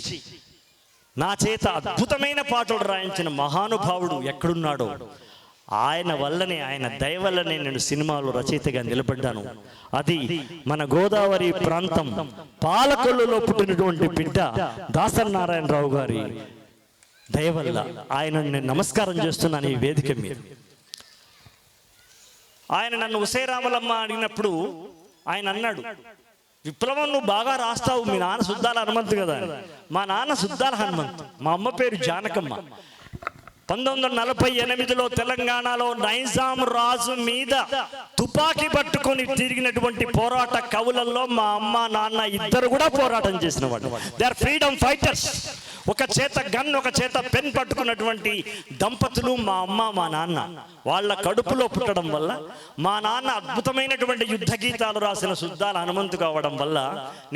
నా చేత అద్భుతమైన పాటలు రాయించిన మహానుభావుడు ఎక్కడున్నాడో ఆయన వల్లనే, ఆయన దయ వల్లనే నేను సినిమాలో రచయితగా నిలబడ్డాను. అది మన గోదావరి ప్రాంతం పాలకొల్లులో పుట్టినటువంటి బిడ్డ దాసనారాయణరావు గారి దయ వల్ల ఆయన నేను నమస్కారం చేస్తున్నాను ఈ వేదిక మీద. ఆయన నన్ను ఉసేరామలమ్మ అడిగినప్పుడు ఆయన అన్నాడు, విప్లవం నువ్వు బాగా రాస్తావు, మీ నాన్న సుద్దాల హనుమంతు కదా. మా నాన్న సుద్దాల హనుమంతు, మా అమ్మ పేరు జానకమ్మ. 1948లో తెలంగాణలో నైజాం రాజు మీద తుపాకీ పట్టుకొని తిరిగినటువంటి పోరాట కవులలో మా అమ్మ నాన్న ఇద్దరు కూడా పోరాటం చేసిన వాళ్ళు. They are freedom fighters. ఒక చేత గన్, ఒక చేత పెన్ పట్టుకున్నటువంటి దంపతులు మా అమ్మ మా నాన్న. వాళ్ళ కడుపులో పుట్టడం వల్ల మా నాన్న అద్భుతమైనటువంటి యుద్ధ గీతాలు రాసిన సుద్దాల హనుమంతు కావడం వల్ల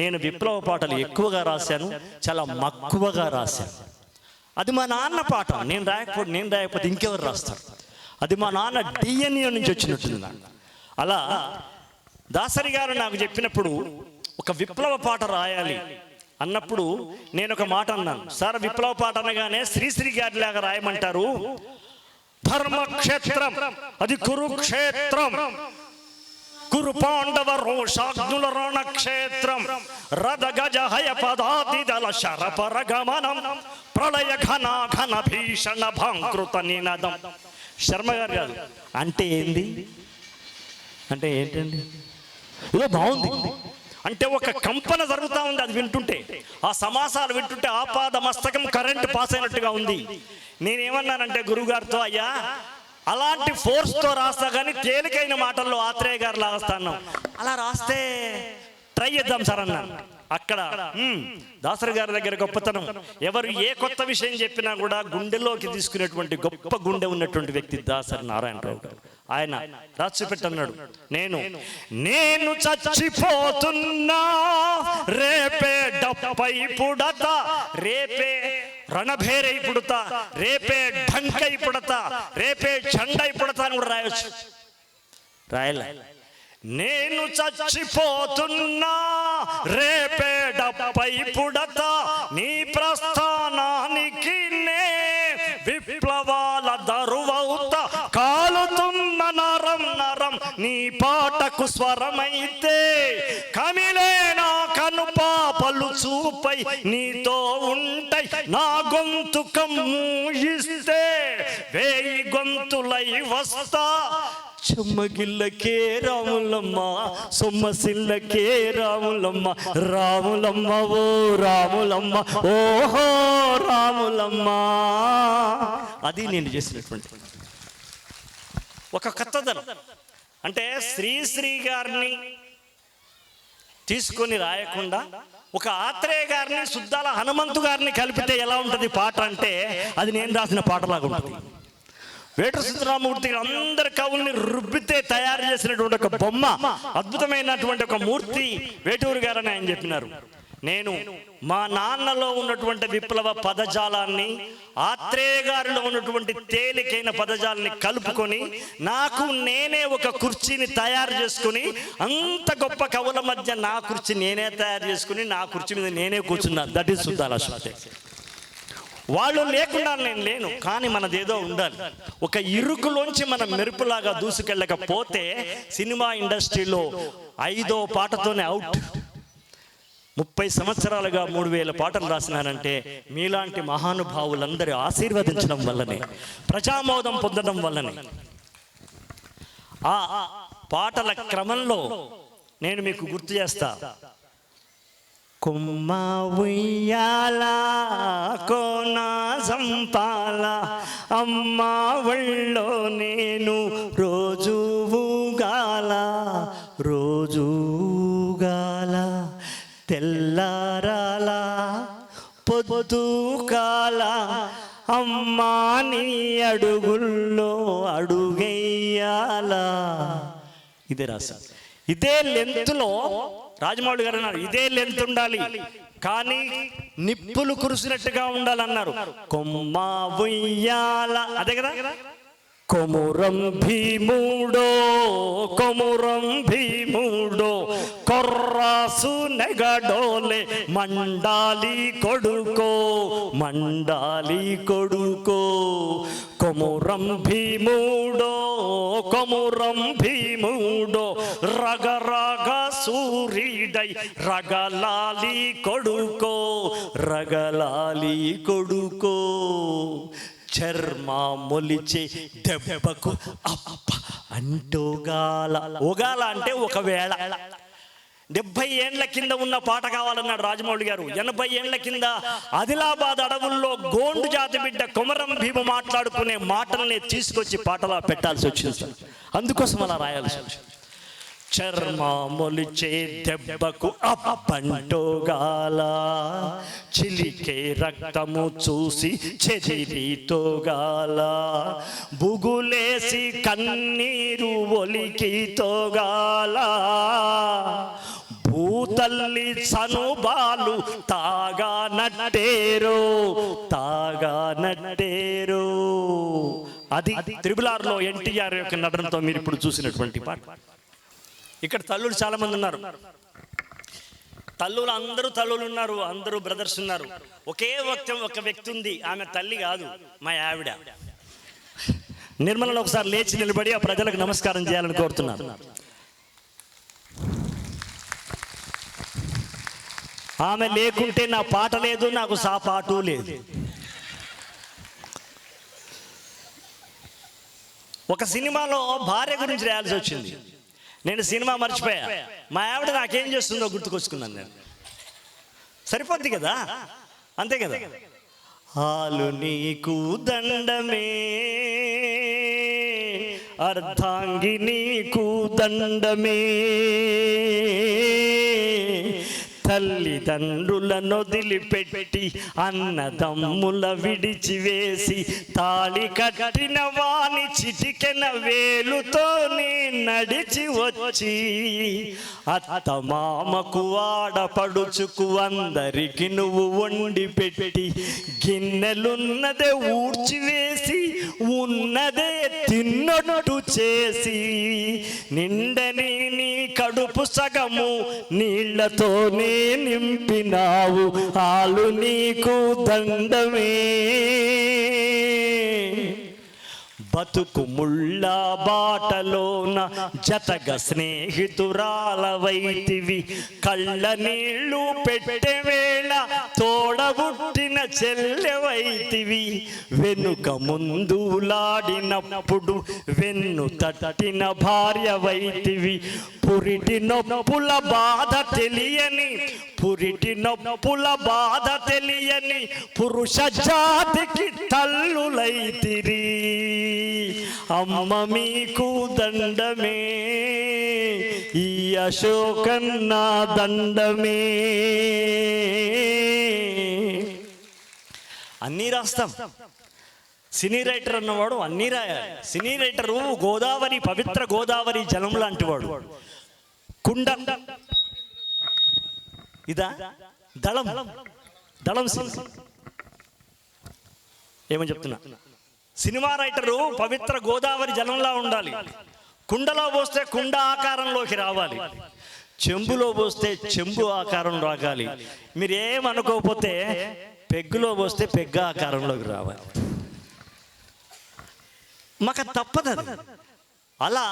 నేను విప్లవ పాటలు ఎక్కువగా రాశాను, చాలా మక్కువగా రాశాను. అది మా నాన్న పాట. నేను రాయకపోతే ఇంకెవరు రాస్తారు? అది మా నాన్న డిఎన్ఏ నుంచి వచ్చినట్టుంది. అలా దాసరి గారు నాకు చెప్పినప్పుడు ఒక విప్లవ పాట రాయాలి అన్నప్పుడు నేను ఒక మాట అన్నాను. సార్, విప్లవ పాట అనగానే శ్రీశ్రీ గారి లాగా రాయమంటారు. ధర్మక్షేత్రం అది కురుక్షేత్రం, కురు పాండవ రోషాగ్నుల రణక్షేత్రం, రథ గజ హయ పదాతి దళ శరపర గమనం, ప్రళయ ఘన ఘన భీషణ భాంకృత నినదం. శర్మ గారు కాదు. అంటే ఏంది? అంటే ఏంటండి? ఇదో బాగుంది. అంటే ఒక కంపన జరుగుతూ ఉంది అది వింటుంటే, ఆ సమాసాలు వింటుంటే ఆపాద మస్తకం కరెంట్ పాస్ అయినట్టుగా ఉంది. నేనేమన్నానంటే గురువుగారితో, అయ్యా అలాంటి ఫోర్స్తో రాస్తా కానీ తేలికైన మాటల్లో ఆత్రేయ గారు రాస్తాను, అలా రాస్తే ట్రై చేద్దాం సార్ అన్నాను. అక్కడ దాసరి గారి దగ్గర గొప్పతనం, ఎవరు ఏ కొత్త విషయం చెప్పినా కూడా గుండెలోకి తీసుకునేటువంటి గొప్ప గుండె ఉన్నటువంటి వ్యక్తి దాసరి నారాయణరావు గారు. ఆయన రాసి పెట్టన్నాడు, నేను చచ్చిపోతున్నా రేపే డప్పై పుడతా, రేపే రణభేరై పుడతా, రేపే ఢంకై పుడతా, రేపే చండై పుడతా అని కూడా రాయొచ్చు. రాయలే. నేను చచ్చిపోతున్నా రేపే డప్పై పుడతా, నీ ప్రస్థానానికి నే విప్లవాల దరువవుతా, కాలుతున్న నరం నరం నీ పాటకు స్వరమైతే, కమిలే నా కనుపాపలు చూపై నీతో ఉంటాయి, నా గొంతు కమ్మూయిస్తే 1000 గొంతులై వస్తా, చెమ్మగిల్లకే రాములమ్మ, సొమ్మసిల్లకే రాములమ్మ, రాములమ్మ ఓ రాములమ్మ, ఓహో రాములమ్మ. అది నేను చేసినటువంటి ఒక కథదనం. అంటే శ్రీశ్రీ గారిని తీసుకొని రాయకుండా ఒక ఆత్రేయ గారిని, సుద్దాల హనుమంతు గారిని కలిపితే ఎలా ఉంటుంది పాట అంటే, అది నేను రాసిన పాటలాగా ఉంటుంది. వేటూరి సుందరరామూర్తి అందరి కవుల్ని రుబ్బితే తయారు చేసినటువంటి ఒక బొమ్మ, అద్భుతమైనటువంటి ఒక మూర్తి వేటూరు గారని ఆయన చెప్పినారు. నేను మా నాన్నలో ఉన్నటువంటి విప్లవ పదజాలాన్ని, ఆత్రేయ గారిలో ఉన్నటువంటి తేలికైన పదజాలాన్ని కలుపుకొని నాకు నేనే ఒక కుర్చీని తయారు చేసుకుని, అంత గొప్ప కవుల మధ్య నా కుర్చీ నేనే తయారు చేసుకుని నా కుర్చీ మీద నేనే కూర్చున్నాను. దట్ ఈస్ సుద్దాల శక్తి. వాళ్ళు లేకుండా నేను లేను, కానీ మనదేదో ఉండాలి. ఒక ఇరుకులోంచి మనం మెరుపులాగా దూసుకెళ్ళకపోతే సినిమా ఇండస్ట్రీలో 5వ పాటతోనే అవుట్. 30 సంవత్సరాలుగా 3000 పాటలు రాసినారంటే మీలాంటి మహానుభావులందరూ ఆశీర్వదించడం వల్లనే, ప్రజామోదం పొందడం వల్లనే. ఆ పాటల క్రమంలో నేను మీకు గుర్తు చేస్తా. కొమ్మ ఉయ్యాల కోన సంపాల, అమ్మ ఒళ్ళో నేను రోజు ఊగాల, రోజు ఊగాల, తెల్లారాల పొద్దు కాల, అమ్మా నీ అడుగుల్లో అడుగెయ్యాల. ఇదే రాసా. ఇదే లెంత్లో రాజమౌళి గారు అన్నారు, ఇదే లెంత్ ఉండాలి కానీ నిప్పులు కురిసినట్టుగా ఉండాలన్నారు. కొమ్మ ఉయ్యాల, అదే కదా. కొమురం భీముడో కొమురం భీముడో కొర్రాసు నెగడోలే మండాలి కొడుకో మండాలి కొడుకో. కొమురం భీముడో కొమురం భీముడో రగరగ సూర్యుడై రగలాలి కొడుకో రగలాలి కొడుకో. చర్మ మొలిచే దెబ్బకు అప్ప అంటోగాల. ఒగాల అంటే ఒకవేళ, 70 ఏండ్ల కింద ఉన్న పాట కావాలన్నాడు రాజమౌళి గారు. 80 ఏండ్ల కింద ఆదిలాబాద్ అడవుల్లో గోండు జాతి బిడ్డ కొమరం భీము మాట్లాడుకునే మాటల్ని తీసుకొచ్చి పాటలా పెట్టాల్సి వచ్చింది. అందుకోసం అలా రాయాల్సి వచ్చింది. చర్మమొలిచే దెబ్బకు అప్పంటోగాల, చిలికే రక్తము చూసి చెదిరితోగాల, బుగులేసి కన్నీరు ఒలికితోగాల, భూతల్లి సనుబాలు తాగా నట్టేరో తాగా నట్టేరో. అది త్రిబుల్-ఆర్లో ఎన్టీఆర్ యొక్క నటనతో మీరు ఇప్పుడు చూసినటువంటి పాట. ఇక్కడ తల్లులు చాలా మంది ఉన్నారు. తల్లులు అందరూ తల్లులు ఉన్నారు, అందరూ బ్రదర్స్ ఉన్నారు. ఒకే ఒక వ్యక్తి ఉంది, ఆమె తల్లి కాదు, మా ఆవిడ నిర్మలను ఒకసారి లేచి నిలబడి ఆ ప్రజలకు నమస్కారం చేయాలని కోరుతున్నారు. ఆమె లేకుంటే నా పాట లేదు, నాకు సాపాటు లేదు. ఒక సినిమాలో భార్య గురించి రాయాల్సి వచ్చింది. నేను సినిమా మర్చిపోయా, మా ఆవిడ నాకేం చేస్తుందో గుర్తుకొచ్చుకున్నాను. నేను సరిపోద్ది కదా, అంతే కదా. హాలు నీకు దండమే, అర్ధాంగి నీకు దండమే, తల్లిదండ్రులను వదిలిపెట్టి అన్నదమ్ముల విడిచివేసి తాళి కట్టిన వాని చిటికెన వేలుతోనే నడిచి వచ్చి అత్త మామకు ఆడపడుచుకు అందరికి నువ్వు వండి పెట్టి గిన్నెలున్నదే ఊడ్చివేసి ఉన్నదే తిన్నట్టు చేసి నిండని నీ కడుపు సగము నీళ్లతోనే నింపినావు, ఆలు నీకు దండమే. బతుకు ముళ్ళ బాటలోన జతగ స్నేహితురాలవైతివి, కళ్ళ నీళ్లు పెట్టే వేళ తోడబుట్టిన చెల్లెవైతివి, వెనుక ముందులాడినప్పుడు వెన్ను తట్టిన భార్యవైతివి, పురిటి నొప్పుల బాధ తెలియని పురుష జాతికి తల్లులైతిరి, అమ్మ మీకు దండమే, ఈ అశోకన్న దండమే. అన్నీ రాస్తాం. సినీ రైటర్ అన్నవాడు అన్నీ రాయాలి. సినీ రైటరు గోదావరి, పవిత్ర గోదావరి జలం లాంటి వాడు. కుండ ఇదా దళం దళం ఏమని చెప్తున్నా, సినిమా రైటరు పవిత్ర గోదావరి జలంలా ఉండాలి. కుండలో పోస్తే కుండ ఆకారంలోకి రావాలి, చెంబులో పోస్తే చెంబు ఆకారం రాగాలి. మీరు ఏమనుకోకపోతే పెగ్గులో పోస్తే పెగ్గ ఆకారంలోకి రావాలి. మాకు తప్పదు. అలా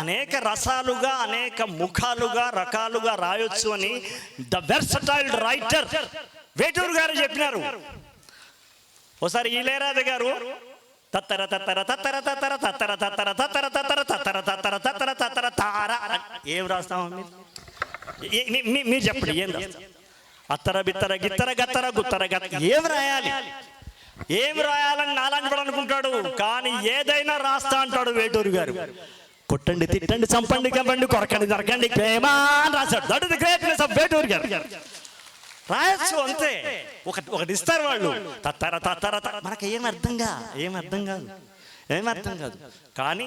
అనేక రసాలుగా, అనేక ముఖాలుగా, రకాలుగా రాయొచ్చు అని ద వెర్సటైల్ రైటర్ వేటూరు గారు చెప్పినారు. ఒకసారి ఇళయరాజా గారు తత్తర తత్తర తత్తర తత్తర తత్తర తత్తర తత్తర తత్తర తత్తర తత్తర తత్తర తత్తర తార. ఏం రాస్తామా మీరు చెప్పండి, ఏం రాస్తాం? అత్తర బిత్తర గిత్తర గత్తర గుత్తర గత్త ఏం రాయాలి? ఏం రాయాలని నాలాంటి వాడు అనుకుంటాడు, కానీ ఏదైనా రాస్తా అంటాడు వేటూరు గారు. కొట్టండి, తిట్టండి, చంపండి, కంపండి, కొరకండి, దొరకండి, ప్రేమ అని రాశాడు. That is the greatness of Veturi garu. రాయొచ్చు అంతే. ఒకటి ఇస్తారు వాళ్ళు, తత్తర తత్తర. మనకి ఏం అర్థం కాదు. కానీ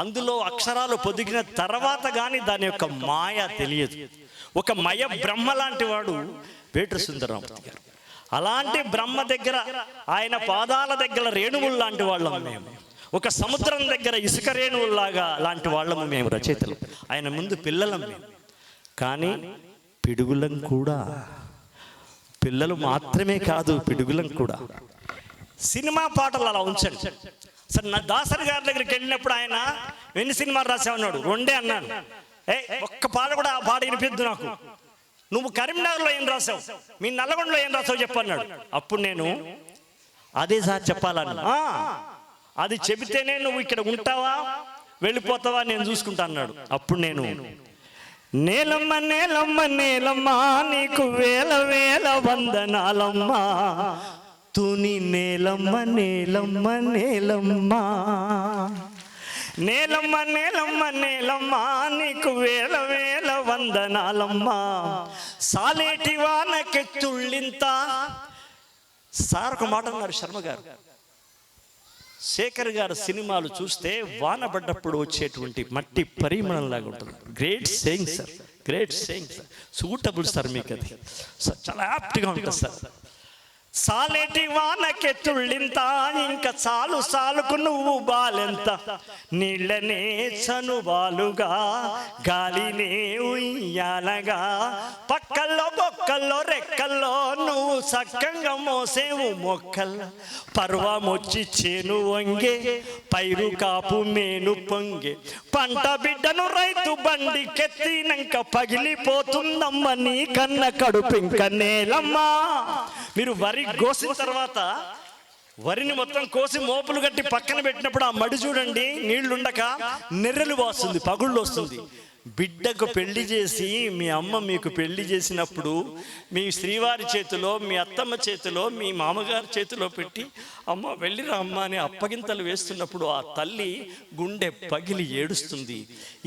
అందులో అక్షరాలు పొదిగిన తర్వాత కానీ దాని యొక్క మాయ తెలియదు. ఒక మయ బ్రహ్మ లాంటి వాడు వేటూరి సుందరరామూర్తి గారు. అలాంటి బ్రహ్మ దగ్గర, ఆయన పాదాల దగ్గర రేణువులు లాంటి వాళ్ళము మేము. ఒక సముద్రం దగ్గర ఇసుక రేణువుల్లాగా లాంటి వాళ్ళము మేము రచయితలు. ఆయన ముందు పిల్లలం మేము. కానీ పిడుగులం కూడా, పిల్లలు మాత్రమే కాదు, పిడుగులం కూడా. సినిమా పాటలు అలా ఉంచండి. సరే, నా దాసరి గారి దగ్గరికి వెళ్ళినప్పుడు ఆయన ఎన్ని సినిమాలు రాసామన్నాడు? 2 అన్నాను. ఒక్క పాట కూడా ఆ పాట వినిపిద్దు నాకు. నువ్వు కరీంనగర్లో ఏం రాసావు, మీ నల్లగొండలో ఏం రాసావు చెప్పన్నాడు. అప్పుడు నేను అదే సార్ చెప్పాలన్నా, అది చెబితేనే నువ్వు ఇక్కడ ఉంటావా వెళ్ళిపోతావా నేను చూసుకుంటా అన్నాడు. అప్పుడు నేను నేలమ్మ నేలమ్మ నేలమ్మ నీకు వేల వేల వందనాలమ్మా, తుని నేలమ్మ నేలమ్మ నేలమ్మ. నేలమ్మ నేలమ్మ నేలమ్మ నీకు వేల వేల వందనాలమ్మా, సాలేటి వానకెత్తుళ్ళింత. సార్ ఒక మాట అన్నారు శర్మ గారు, శేఖర్ గారు సినిమాలు చూస్తే వాన పడ్డప్పుడు వచ్చేటువంటి మట్టి పరిమళంలాగా ఉంటుంది. Great saying sir, great saying sir, suitable sir మీకు అది సార్, చాలా యాప్ట్గా ఉంటుంది సార్. సాలేటి వానకెత్తుళ్ళింత, ఇంకా చాలు సాలుకు నువ్వు బాలెంత, నీళ్ళనే చనుబాలుగా గాలినే ఉయ్యాలగా, పక్కల్లో బొక్కల్లో రెక్కల్లో నువ్వు సక్కంగా మోసేవు మొక్కల్లో, పర్వమొచ్చి చేను వంగే పైరు కాపు మేను పొంగే, పంట బిడ్డను రైతు బండి కెత్తినంక పగిలిపోతుందమ్మ నీ కన్న కడుపింక నేలమ్మా. మీరు వరి కోసిన తర్వాత వరిని మొత్తం కోసి మోపులు కట్టి పక్కన పెట్టినప్పుడు ఆ మడి చూడండి, నీళ్లుండక నెర్రెలు వస్తుంది, పగుళ్ళు వస్తుంది. బిడ్డకు పెళ్లి చేసి మీ అమ్మ మీకు పెళ్లి చేసినప్పుడు మీ శ్రీవారి చేతిలో, మీ అత్తమ్మ చేతిలో, మీ మామగారి చేతిలో పెట్టి అమ్మ వెళ్ళిరా అమ్మ అని అప్పగింతలు వేస్తున్నప్పుడు ఆ తల్లి గుండె పగిలి ఏడుస్తుంది.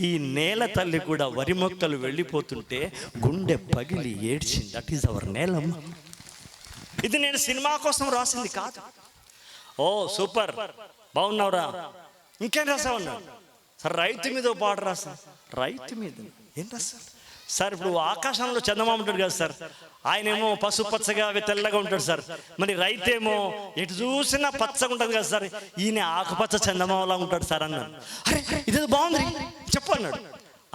ఈ నేల తల్లి కూడా వరి మొక్కలు వెళ్ళిపోతుంటే గుండె పగిలి ఏడ్చింది. దట్ ఈజ్ అవర్ నేలమ్మ. ఇది నేను సినిమా కోసం రాసింది కాదు. ఓ సూపర్, బాగున్నావురా, ఇంకేం రాసావన్నాడు సార్. రైతు మీద పాట రాసా. రైతు మీద ఏం రాస్తారు సార్? ఇప్పుడు ఆకాశంలో చందమామ ఉంటాడు కదా సార్, ఆయనేమో పసుపచ్చగా తెల్లగా ఉంటాడు సార్. మరి రైతేమో ఎటు చూసినా పచ్చగా ఉంటుంది కదా సార్, ఈయన ఆకుపచ్చ చందమామలా ఉంటాడు సార్ అన్నాడు. అరే ఇదేదో బాగుంది చెప్పు అన్నాడు.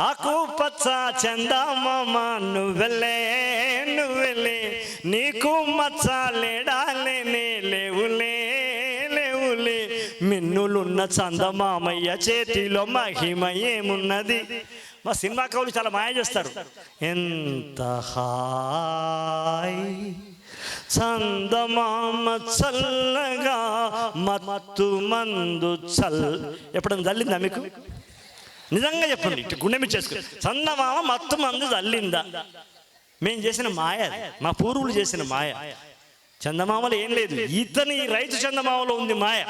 ఆకు పచ్చ చందమామ నువ్వెళ్ళే నువ్వెళ్ళే, నీకు మచ్చ లేడాలేనే లేవులే లేవులే, మిన్నులున్న చందమామయ్య చేతిలో మహిమ ఏమున్నది. మా సినిమా కవులు చాలా మాయ చేస్తారు. ఎంత హాయ్ చందమామ చల్లగా మత్తు మందు ఎప్పుడైనా చల్లిందా మీకు? నిజంగా చెప్పండి, గుండె మీద చేసుకుని. చందమామ మత్తు మందు చల్లిందా? మేము చేసిన మాయ, మా పూర్వులు చేసిన మాయ. చందమామలో ఏం లేదు, ఇతని రైతు చందమామలో ఉంది మాయ.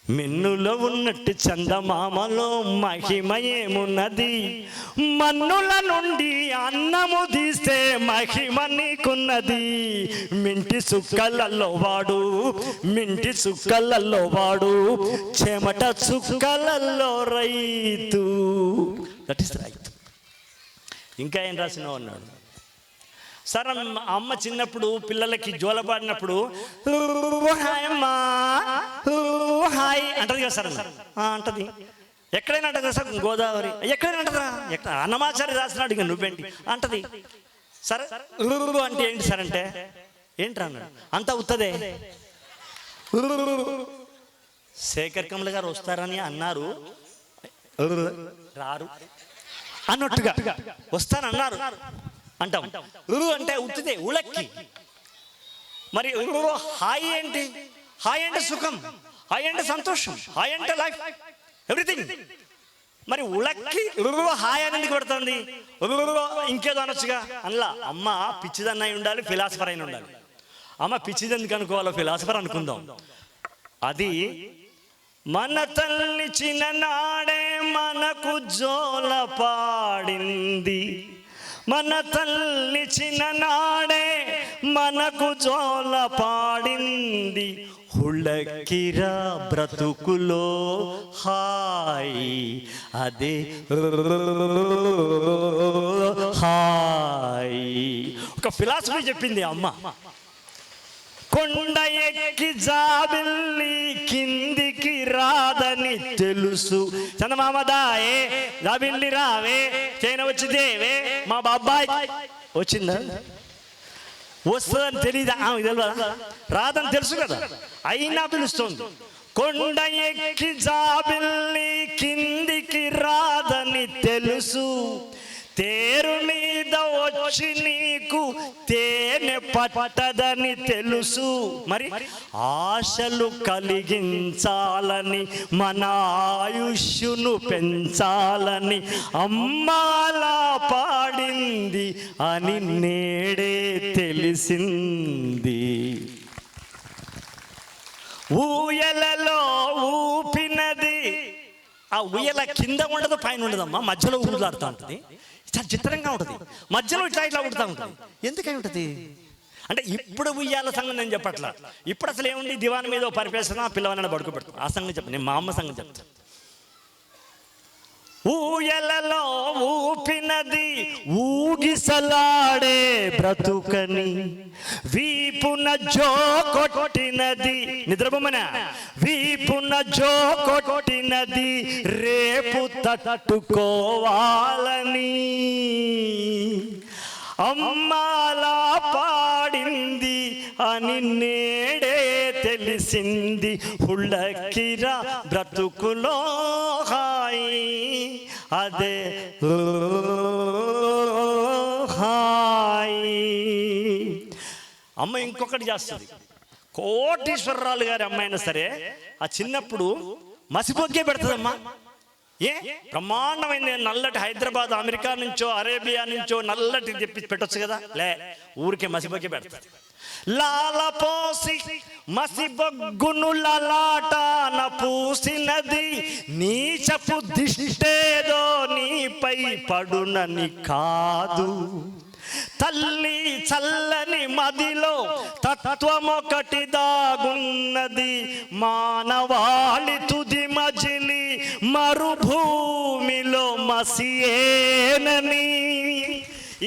మిన్నులో ఉన్నట్టు చందమామలో మహిమ ఏమున్నది, మన్నుల నుండి అన్నము తీస్తే మహిమ నీకున్నది. మింటి సుక్కలలో వాడు, మింటి సుక్కలలో వాడు, చెమట చుక్కలలో రైతు. దట్ ఈస్ రైతు. ఇంకా ఏం రాసినావు అన్నాడు సార్. అమ్మ చిన్నప్పుడు పిల్లలకి జోలపాడినప్పుడు హాయ్ అమ్మా హాయ్ అంటది కదా సార్. అంటది, ఎక్కడైనా అంటది కదా సార్. గోదావరి ఎక్కడైనా అంటదా? ఎక్కడ అన్నమాచారి రాసినాడు, ఇక నువ్వేంటి అంటది. సరే అంటే ఏంటి సార్ అంటే ఏంటి అన్నాడు. అంతా ఉత్తదే. శేఖర్ కమల గారు వస్తారని అన్నారు, రారు అన్నట్టుగా వస్తానన్నారు అంటాం. అంటే ఉత్తిదే ఉలక్కి. మరి హాయ్ ఏంటి? హాయ్ అంటే సుఖం, హాయ్ అంటే సంతోషం, హాయ్ అంటే లైఫ్, ఎవ్రీథింగ్. మరి ఉలక్కి హాయ్ అని ఎందుకు పడుతుంది? ఇంకేదో అనొచ్చుగా. అనలా. అమ్మ పిచ్చిదన్న అయి ఉండాలి, ఫిలాసఫర్ అయిన ఉండాలి. అమ్మ పిచ్చిది ఎందుకు అనుకోవాలో, ఫిలాసఫర్ అనుకుందాం. అది మన తల్లి చిన్ననాడే మనకు జోల పాడింది, మన తల్లి చిన్ననాడే మనకు జోల పాడింది. హుళకిరా బ్రతుకులో హాయ్, అదే హాయ్. ఒక ఫిలాసఫీ చెప్పింది అమ్మ. కొండ ఎక్కి జాబిల్లి కిందికి రాదని తెలుసు, చందమామ దాయే జాబిల్లి రావే, చైన వచ్చి దేవే, మా బాబాయ్ వచ్చిందా? వస్తుందని తెలీదా? తెలియదా? రాదని తెలుసు కదా, అయినా పిలుస్తుంది. కొండ ఎక్కి జాబిల్లి కిందికి రాదని తెలుసు, తేరు మీద వచ్చి నీకు తేనె పట్టదని తెలుసు, మరి ఆశలు కలిగించాలని మన ఆయుష్ను పెంచాలని అమ్మాలా పాడింది అని నేడే తెలిసింది. ఊయలలో ఊపినది, ఆ ఊయల కింద ఉండదు పైన ఉండదమ్మా, మధ్యలో ఊరులాడుతూ ఉంటుంది. చాలా చిత్రంగా ఉంటుంది, మధ్యలో ఇట్లా ఉడుతూ ఉంటుంది. ఎందుకై ఉంటుంది అంటే ఇప్పుడు ఉయ్యాల సంగతి నేను చెప్పట్లా. ఇప్పుడు అసలు ఏముంది, దివాని మీద పరిపేస్తున్నా పిల్లవాడిని పడుకోబెడతాను. ఆ సంగతి చెప్పను, నేను మా అమ్మ సంగతి చెప్తాను. ఊయలలో ఊపినది ఊగిసలాడే బ్రతుకని, వీపున జో కొట్టినది, నిద్రబొమ్మన వీపున జో కొట్టినది రేపు తట్టుకోవాలని అమ్మాలా పాడింది అని నేడే తెలిసింది. హుళ్ళకిరా బ్రతుకులో హాయి అదే హాయి. అమ్మ ఇంకొకటి చేస్తుంది, కోటీశ్వరరాలు గారి అమ్మాయి అయినా సరే ఆ చిన్నప్పుడు మసిబొగ్గే పెడుతుందమ్మా. ఏ బ్రహ్మాండమైన నల్లటి హైదరాబాద్, అమెరికా నుంచో అరేబియా నుంచో నల్లటి తెప్పి పెట్టొచ్చు కదా, లే ఊరికే మసిబొగ్గే పెడతాది. లాల పోసి మసిబొగ్గును లలాటాన పూసినది, నీచపు దిష్టేదో నీపై పడునని కాదు. తల్లి చల్లని మదిలో తత్వమొకటి దాగున్నది, మానవాళి తుది మజిలి మరుభూమిలో మసియేనని.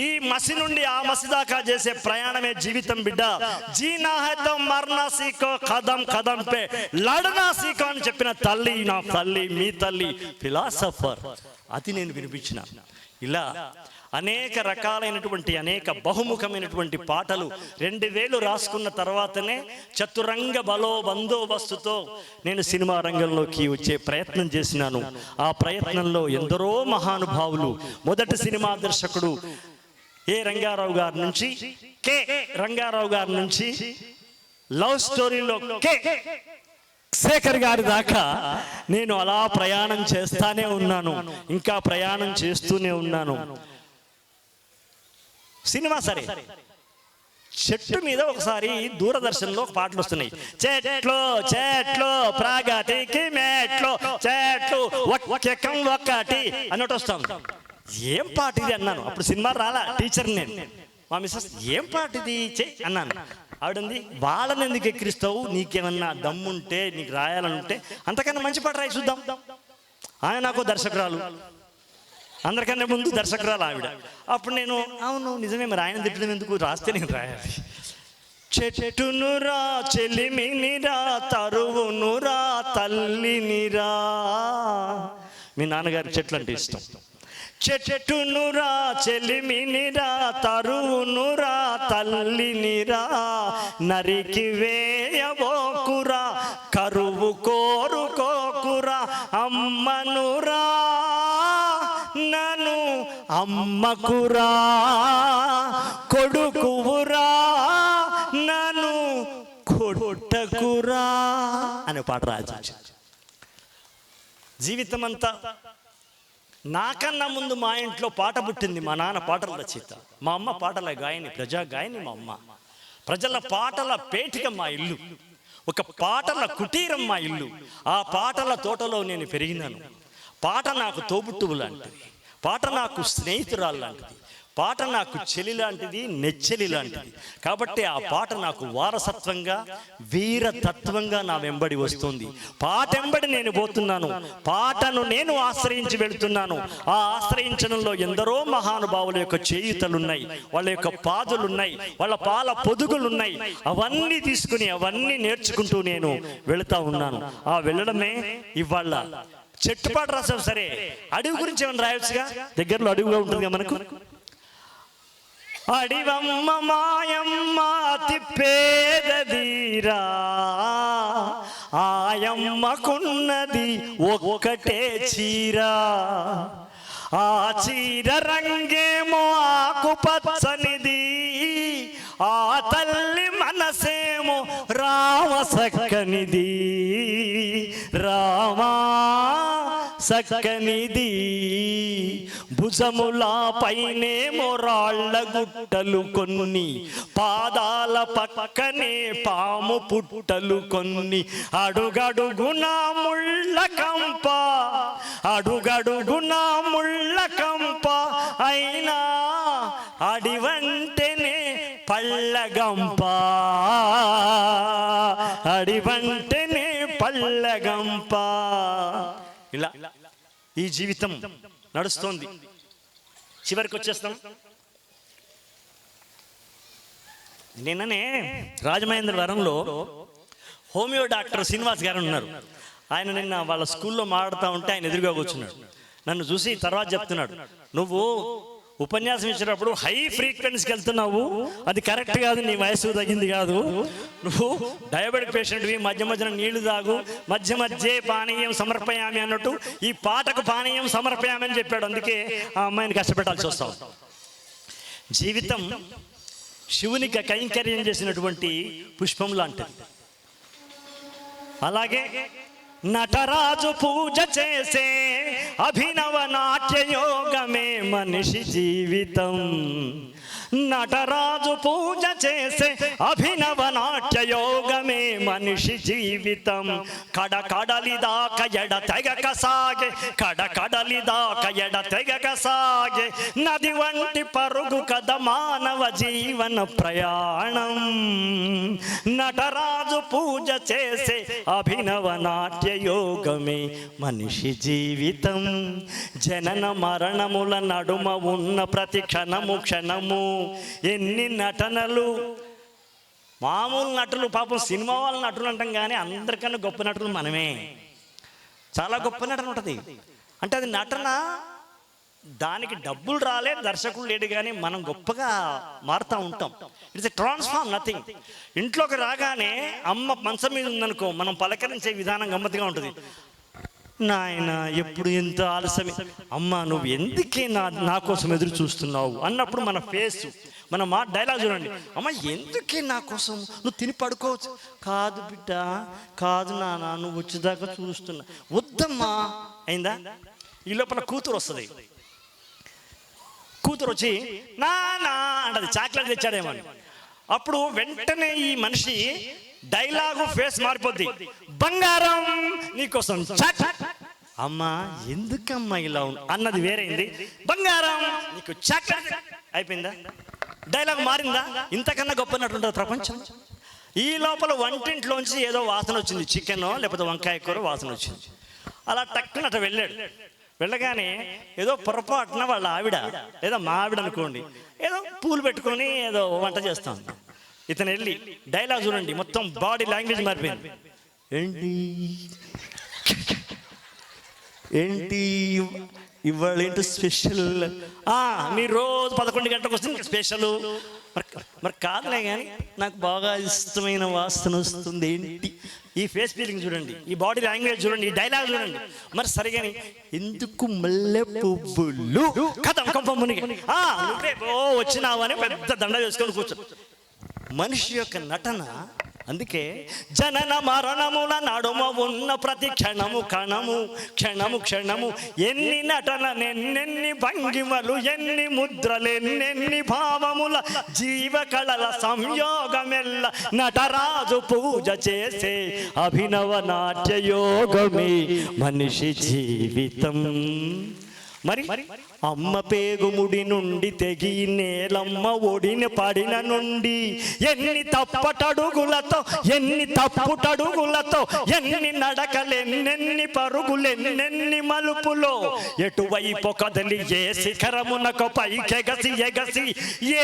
ఈ మసి నుండి ఆ మసి దాకా చేసే ప్రయాణమే జీవితం బిడ్డ. జీనా హై తో మర్నా సీకో, కదం కదం పే లడనా సీకో అని చెప్పిన తల్లి, నా తల్లి, మీ తల్లి ఫిలాసఫర్. అది నేను వినిపించిన. ఇలా అనేక రకాలైనటువంటి అనేక బహుముఖమైనటువంటి పాటలు 2000 రాసుకున్న తర్వాతనే చతురంగ బలో బందోబస్తుతో నేను సినిమా రంగంలోకి వచ్చే ప్రయత్నం చేసినాను. ఆ ప్రయత్నంలో ఎందరో మహానుభావులు, మొదటి సినిమా దర్శకుడు ఏ రంగారావు గారి నుంచి, కె రంగారావు గారి నుంచి, లవ్ స్టోరీలో కె శేఖర్ గారి దాకా నేను అలా ప్రయాణం చేస్తానే ఉన్నాను, ఇంకా ప్రయాణం చేస్తూనే ఉన్నాను. సినిమా సరే, చెట్టు మీద ఒకసారి దూరదర్శన్లో పాటలు వస్తున్నాయి. చెట్లు చెట్లు ప్రగతికి మెట్లు, చెట్లు ఒక్కకం ఒక్కటి అన్నట్టు వస్తాం. ఏం పాట ఇది అన్నాను. అప్పుడు సినిమా రాలా, టీచర్ నేను. మా మిస్సెస్ ఏం పాట ఇది అన్నాను. ఆవిడంది, వాళ్ళని ఎందుకు ఎక్కిరిస్తావు, నీకేమన్నా దమ్ముంటే నీకు రాయాలనుంటే అంతకన్నా మంచి పాట రాయి చూద్దాం. ఆయన నాకు దర్శకురాలు, అందరికన్నా ముందు దర్శకురాలు ఆవిడ. అప్పుడు నేను అవును నిజమే, మరి ఆయన తిట్టడం ఎందుకు, రాస్తే నేను రాయాలి. చెట్టునురా చెలిమినిరా తరువునురా తల్లినిరా. మీ నాన్నగారి చెట్లు అంటే ఇష్టం. చెట్టునురా చెలిమినిరా తరువునురా తల్లినిరా, నరికి వేయబోకురా కరువు కోరుకోకురా, అమ్మనురా నన్ను అమ్మకురా, కొడుకువురా నన్ను కొట్టకురా అనే పాట రాజు. జీవితం అంతా నాకన్నా ముందు మా ఇంట్లో పాట పుట్టింది. మా నాన్న పాటల రచయిత, మా అమ్మ పాటల గాయని, ప్రజా గాయని. మా అమ్మ ప్రజల పాటల పేటిక మా ఇల్లు, ఒక పాటల కుటీరం మా ఇల్లు. ఆ పాటల తోటలో నేను పెరిగినాను. పాట నాకు తోబుట్టువు లాంటిది, పాట నాకు స్నేహితురాలు లాంటిది, పాట నాకు చెలి లాంటిది, నెచ్చెలి లాంటిది. కాబట్టి ఆ పాట నాకు వారసత్వంగా, వీరతత్వంగా నా వెంబడి వస్తుంది. పాట వెంబడి నేను పోతున్నాను, పాటను నేను ఆశ్రయించి వెళుతున్నాను. ఆ ఆశ్రయించడంలో ఎందరో మహానుభావుల యొక్క చేయుతలున్నాయి, వాళ్ళ యొక్క పాదులున్నాయి, వాళ్ళ పాల పొదుగులున్నాయి. అవన్నీ తీసుకుని అవన్నీ నేర్చుకుంటూ నేను వెళుతూ ఉన్నాను. ఆ వెళ్ళడమే ఇవాళ చెట్టుపాటు రాసాం. సరే, అడవి గురించి ఏమైనా రాయొచ్చుగా, దగ్గరలో అడవిగా ఉంటుందిగా మనకు. అడివమ్మ మాయమ్మ తిప్పేదీరా, ఆయమ్మకున్నది ఒక్కటే చీర, ఆ చీర రంగేమో ఆకు ఆకుపచ్చనిది, ఆ తల్లి మనసేమో రామ సక్కనిది, రామా సక్కనిది. భుజములా పైనేమో రాళ్ళ గుట్టలు కొన్ని, పాదాల పక్కనే పాము పుట్టలు కొన్ని, అడుగడుగున ముళ్ళ కంప, అడుగడుగున ముళ్ళ కంప, అయినా అడివంటేనే పళ్ళగంప, అడివంటేనే పళ్ళగంప. ఇలా ఈ జీవితం నడుస్తోంది. చివరికి వచ్చేస్తాం. నిన్ననే రాజమహేంద్రవరంలో హోమియో డాక్టర్ శ్రీనివాస్ గారు ఉన్నారు. ఆయన నిన్న వాళ్ళ స్కూల్లో మాట్లాడుతూ ఉంటే ఆయన ఎదురుగా కూర్చున్నాడు. నన్ను చూసి తర్వాత చెప్తున్నాడు, నువ్వు ఉపన్యాసం ఇచ్చినప్పుడు హై ఫ్రీక్వెన్సీకి వెళ్తున్నావు, అది కరెక్ట్ కాదు, నీ వయసు తగ్గింది కాదు, నువ్వు డయాబెటిక్ పేషెంట్వి, మధ్య మధ్యన నీళ్లు తాగు, మధ్య మధ్య పానీయం సమర్పయామి అన్నట్టు ఈ పాటకు పానీయం సమర్పయామి అని చెప్పాడు. అందుకే ఆ అమ్మాయిని కష్టపెట్టాల్సి వస్తాం. జీవితం శివునికి కైంకర్యం చేసినటువంటి పుష్పం లాంటిది. అలాగే నటరాజు పూజ చేసే అభినవ నాట్యయోగమే మనిషి జీవితం. నటరాజు పూజ చేసే అభినవ నాట్యయోగమే మనిషి జీవితం. కడకడలిదాక ఎడ తెగక సాగే, కడకడలిదాక ఎడ తెగక సాగే, నది వంటి పరుగు కథ మానవ జీవన ప్రయాణం. నటరాజు పూజ చేసే అభినవ నాట్యయోగమే మనిషి జీవితం. జనన మరణముల నడుమ ఉన్న ప్రతి క్షణము క్షణము ఎన్ని నటనలు. మామూలు నటులు పాపం సినిమా వాళ్ళ నటులు అంటాం, కానీ అందరికన్నా గొప్ప నటులు మనమే. చాలా గొప్ప నటన ఉంటుంది. అంటే అది నటన, దానికి డబ్బులు రాలే, దర్శకులు లేడు, కానీ మనం గొప్పగా మారుతూ ఉంటాం. It's a transform nothing. ఇంట్లోకి రాగానే అమ్మ మంచం మీద ఉందనుకో, మనం పలకరించే విధానం గమ్మత్తుగా ఉంటుంది. నాయన ఎప్పుడు ఎంత ఆలస్యం, అమ్మ నువ్వు ఎందుకే నా కోసం ఎదురు చూస్తున్నావు అన్నప్పుడు మన ఫేస్, మన మాట, డైలాగ్ చూడండి. అమ్మ ఎందుకే నా కోసం, నువ్వు తిని పడుకోవచ్చు. కాదు బిడ్డ, కాదు నాన్న, నువ్వు వచ్చేదాకా చూస్తున్నా. వద్దమ్మా, అయిందా? ఈ లోపల కూతురు వస్తుంది. కూతురు వచ్చి నానా అంటది, చాక్లెట్ తెచ్చాడేమో. అప్పుడు వెంటనే ఈ మనిషి డైలాగు ఫేస్ మారిపోద్ది. బంగారం నీకోసం చాక్లెట్. అమ్మా ఎందుకమ్మా ఇలా అన్నది వేరైంది. బంగారం నీకు చాక్లెట్ అయిపోయిందా? డైలాగ్ మారిందా? ఇంతకన్నా గొప్పనట్టుంటుంది ప్రపంచం. ఈ లోపల వంటింట్లోంచి ఏదో వాసన వచ్చింది, చికెనో లేకపోతే వంకాయ కూర వాసన వచ్చింది. అలా టక్కున అట్లా వెళ్ళాడు. వెళ్ళగానే ఏదో పొరపాటున వాళ్ళ ఆవిడ, లేదా మా ఆవిడ అనుకోండి, ఏదో పూలు పెట్టుకొని ఏదో వంట చేస్తాం. ఇతను వెళ్ళి డైలాగ్ చూడండి, మొత్తం బాడీ లాంగ్వేజ్ మారిపోయింది. ఏంటి ఏంటి ఇవాళ ఏంటి స్పెషల్? మీరు రోజు 11 గంటలకు వస్తుంది స్పెషల్. మరి కాదులే, కానీ నాకు బాగా ఇష్టమైన వాసన వస్తుంది. ఏంటి? ఈ ఫేస్ ఫీలింగ్ చూడండి, ఈ బాడీ లాంగ్వేజ్ చూడండి, ఈ డైలాగ్ చూడండి. మరి సరిగాని ఎందుకు మల్లె పువ్వులు కథం కంపమునిగి నువ్వే వచ్చినావు అని పెద్ద దండ వేసుకొని కూర్చో. మనిషి యొక్క నటన. అందుకే జనన మరణముల నడుమ ఉన్న ప్రతి క్షణము కణము, క్షణము క్షణము ఎన్ని నటనలు, ఎన్నెన్ని భంగిమలు, ఎన్ని ముద్రలు, ఎన్నెన్ని భావముల జీవ కళల సంయోగమెల్ల నటరాజు పూజ చేసే అభినవ నాట్యయోగమే మనిషి జీవితం. మరి అమ్మ పేగుముడి నుండి తెగి నేలమ్మ ఒడిని పడిన నుండి ఎన్ని తప్పటడుగులతో, ఎన్ని తప్పుటడుగులతో, ఎన్ని నడకలెన్నెన్ని పరుగులెన్నెన్ని మలుపులో, ఎటువైపు కదలి ఏ శిఖరమునకు పైకెగసి ఎగసి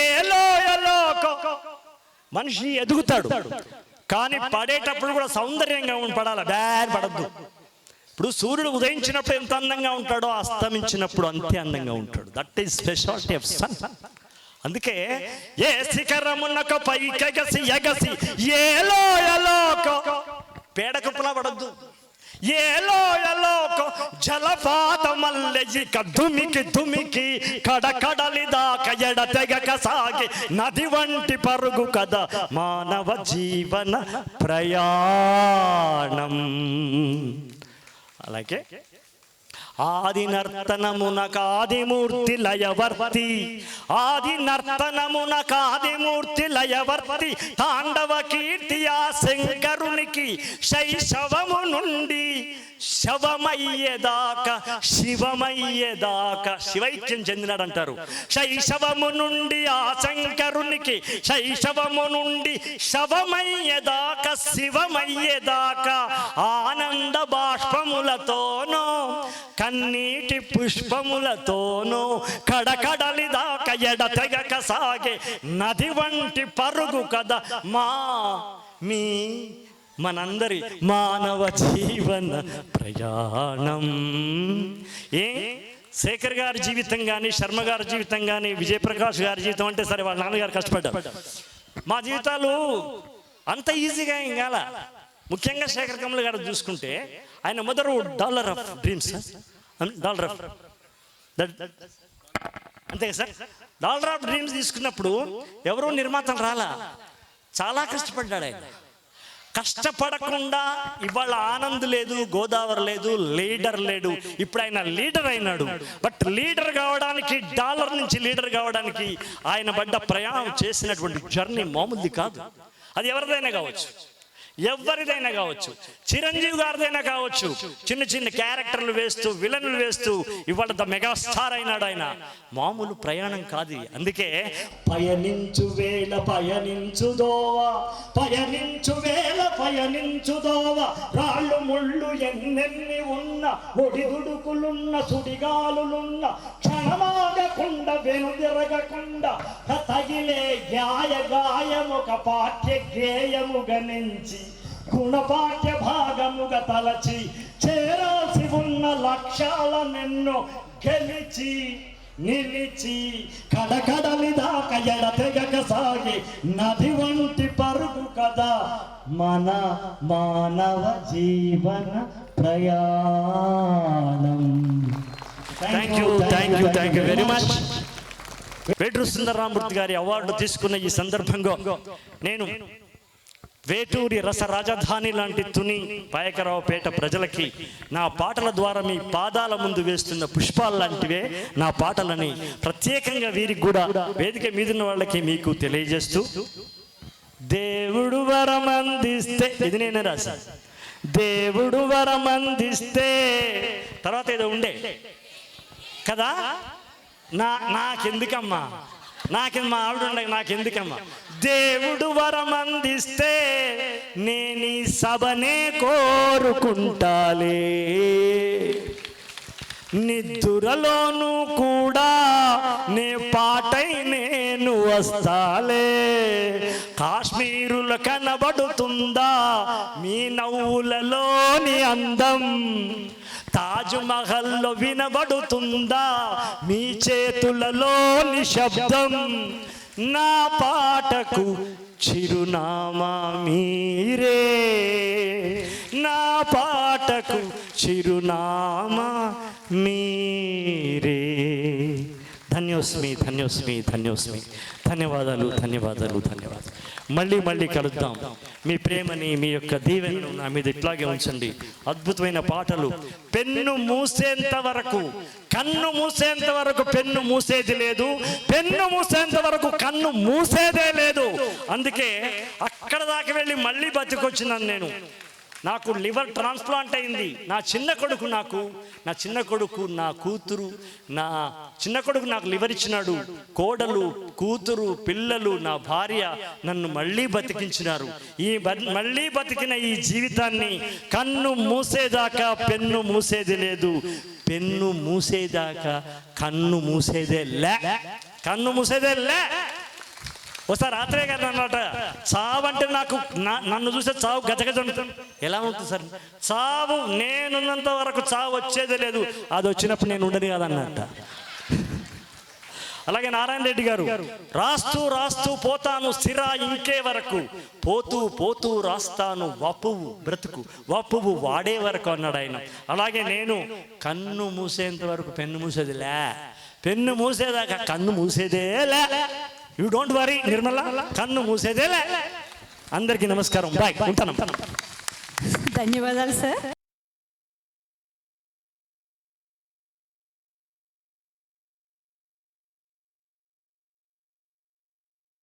ఏలోయలోకో మనిషి ఎదుగుతాడు. కానీ పడేటప్పుడు కూడా సౌందర్యంగా పడాలి, బ్యాడ్ పడద్దు. ఇప్పుడు సూర్యుడు ఉదయించినప్పుడు ఎంత అందంగా ఉంటాడో అస్తమించినప్పుడు అంతే అందంగా ఉంటాడు. That is speciality of sun. అందుకే ఏ శిఖరమునకు పైకెగసి ఎగసి ఏలోయలోకో పేడకప్పులా పడద్దు. ఏలోయలోక జలపాతమల్లెజిక దుమికి దుమికి కడకడలిదాక ఎడతెగక సాగి నది వంటి పరుగు కదా మానవ జీవన ప్రయాణం. అలాగే ఆది నర్తనమునక ఆదిమూర్తి లయవర్తి, ఆది నర్తనమునక ఆదిమూర్తి లయవర్తి తాండవ కీర్తి ఆ శంకరునికి శైశవము నుండి శవమయ్యేదాకా శివమయ్యేదాకా శివైక్యం చెందినాడు అంటారు. శైశవము నుండి ఆ శంకరునికి శైశవము నుండి శవమయ్యేదాకా శివమయ్యేదాకా ఆనంద బాష్పములతోనో కన్నీటి పుష్పములతోనూ కడకడలిదాక ఎడతెగక సాగే నది వంటి పరుగు కదా మనందరి మానవ జీవన ప్రయాణం. శేఖర్ గారి జీవితం కానీ, శర్మ గారి జీవితం కానీ, విజయప్రకాష్ గారి జీవితం అంటే సరే వాళ్ళ నాన్నగారు కష్టపడ్డారు. మా జీవితాలు అంత ఈజీగా ఏం కాల. ముఖ్యంగా శేఖర్ కమల్ గారు చూసుకుంటే ఆయన మొదలు dollar of dreams, dollar of అంతే సార్. డాలర్ ఆఫ్ డ్రీమ్స్ తీసుకున్నప్పుడు ఎవరో నిర్మాతలు రాలా, చాలా కష్టపడ్డాడు ఆయన. కష్టపడకుండా ఇవాళ ఆనంద్ లేదు, గోదావరి లేదు, లీడర్ లేడు. ఇప్పుడు ఆయన లీడర్ అయినాడు. బట్ లీడర్ కావడానికి, డాలర్ నుంచి లీడర్ కావడానికి ఆయన పడ్డ ప్రయాణం చేసినటువంటి జర్నీ మామూలుది కాదు. అది ఎవరిదైనా కావచ్చు, ఎవరిదైనా కావచ్చు, చిరంజీవి గారిదైనా కావచ్చు. చిన్న చిన్న క్యారెక్టర్లు వేస్తూ, విలన్లు వేస్తూ ఇవాళ ద మెగాస్టార్ అయినాడు ఆయన. మామూలు ప్రయాణం కాదు. అందుకే పయనించు వేళ పయనించుదోవా, పయనించు వేళ పయనించుదోవా, రాళ్ళు ముళ్ళు ఎన్నెన్ని ఉన్న, ఒడిదుడుకులున్న, సుడిగాలులున్న, క్షణమాగకుండా వెనుదిరగకుండా తగిలే గాయముక పాఠ్య గేయముగా నుంచి గుణపాఠ్య భాగముగా తలచి చేరాల్సి ఉన్న లక్ష్యాలనెన్నో గెలిచి నిలిచి కడకడలిదాక ఎడతెగక సాగి నది వంటి పరుగు కదా మన మానవ జీవన ప్రయాణం. Thank you very much. Veturi Sundararama Murthy గారి అవార్డు తీసుకున్న ఈ సందర్భంగా నేను వేటూరి రస రాజధాని లాంటి తుని పాయకరావుపేట ప్రజలకి నా పాటల ద్వారా మీ పాదాల ముందు వేస్తున్న పుష్పాలు లాంటివే నా పాటలని ప్రత్యేకంగా వీరికి కూడా వేదిక మీదున్న వాళ్ళకి మీకు తెలియజేస్తూ, దేవుడు వరమందిస్తే, ఇది నేనే రాశా, దేవుడు వరమందిస్తే తర్వాత ఏదో ఉండే కదా, నాకెందుకమ్మా, మా ఆవిడ ఉండే, నాకెందుకమ్మా, దేవుడు వరమందిస్తే నేను ఈ సభనే కోరుకుంటాలే, నిద్దురలోను కూడా నే పాటై నేను వస్తాలే, కాశ్మీరుల కనబడుతుందా మీ నవ్వులలోని అందం, తాజ్మహల్లో వినబడుతుందా మీ చేతులలోని శబ్దం, నా పాటకు చిరునామా మీరే, నా పాటకు చిరునామా మీరే. ధన్యోస్మి ధన్యోస్మి ధన్యోస్మి. ధన్యవాదాలు ధన్యవాదాలు ధన్యవాదాలు. మళ్ళీ కలుద్దాం. మీ ప్రేమని, మీ యొక్క దీవెనను నా మీద ఇట్లాగే ఉంచండి. అద్భుతమైన పాటలు. పెన్ను మూసేంత వరకు, కన్ను మూసేంత వరకు పెన్ను మూసేది లేదు, పెన్ను మూసేంత వరకు కన్ను మూసేదే లేదు. అందుకే అక్కడ దాకా వెళ్ళి మళ్ళీ బతికొచ్చినాను నేను. నాకు లివర్ ట్రాన్స్ప్లాంట్ అయింది. నా చిన్న కొడుకు నా కూతురు, నా చిన్న కొడుకు నాకు లివర్ ఇచ్చినాడు. కోడలు, కూతురు, పిల్లలు, నా భార్య నన్ను మళ్ళీ బతికించినారు. ఈ మళ్ళీ బతికిన ఈ జీవితాన్ని కన్ను మూసేదాకా పెన్ను మూసేది లేదు, పెన్ను మూసేదాకా కన్ను మూసేదే లే, కన్ను మూసేదే లే. ఒకసారి రాత్రే గారు అన్నమాట, చావు అంటే నాకు నన్ను చూస్తే చావు గజగజ ఉంటుంది. ఎలా ఉంటుంది సార్? చావు నేనున్నంత వరకు చావు వచ్చేదే లేదు, అది వచ్చినప్పుడు నేను ఉండను కాదన్నట్ట. అలాగే నారాయణ రెడ్డి గారు, రాస్తూ రాస్తూ పోతాను సిరా ఇంకే వరకు, పోతూ పోతూ రాస్తాను వపువు బ్రతుకు, వపువు వాడే వరకు అన్నాడు ఆయన. అలాగే నేను కన్ను మూసేంత వరకు పెన్ను మూసేదిలే, పెన్ను మూసేదాకా కన్ను మూసేదేలే. యూ డోంట్ వరీ నిర్మల, కన్ను మూసేదేలే. అందరికీ నమస్కారం, బాయ్, ఉంటాను. ధన్యవాదాలు సార్.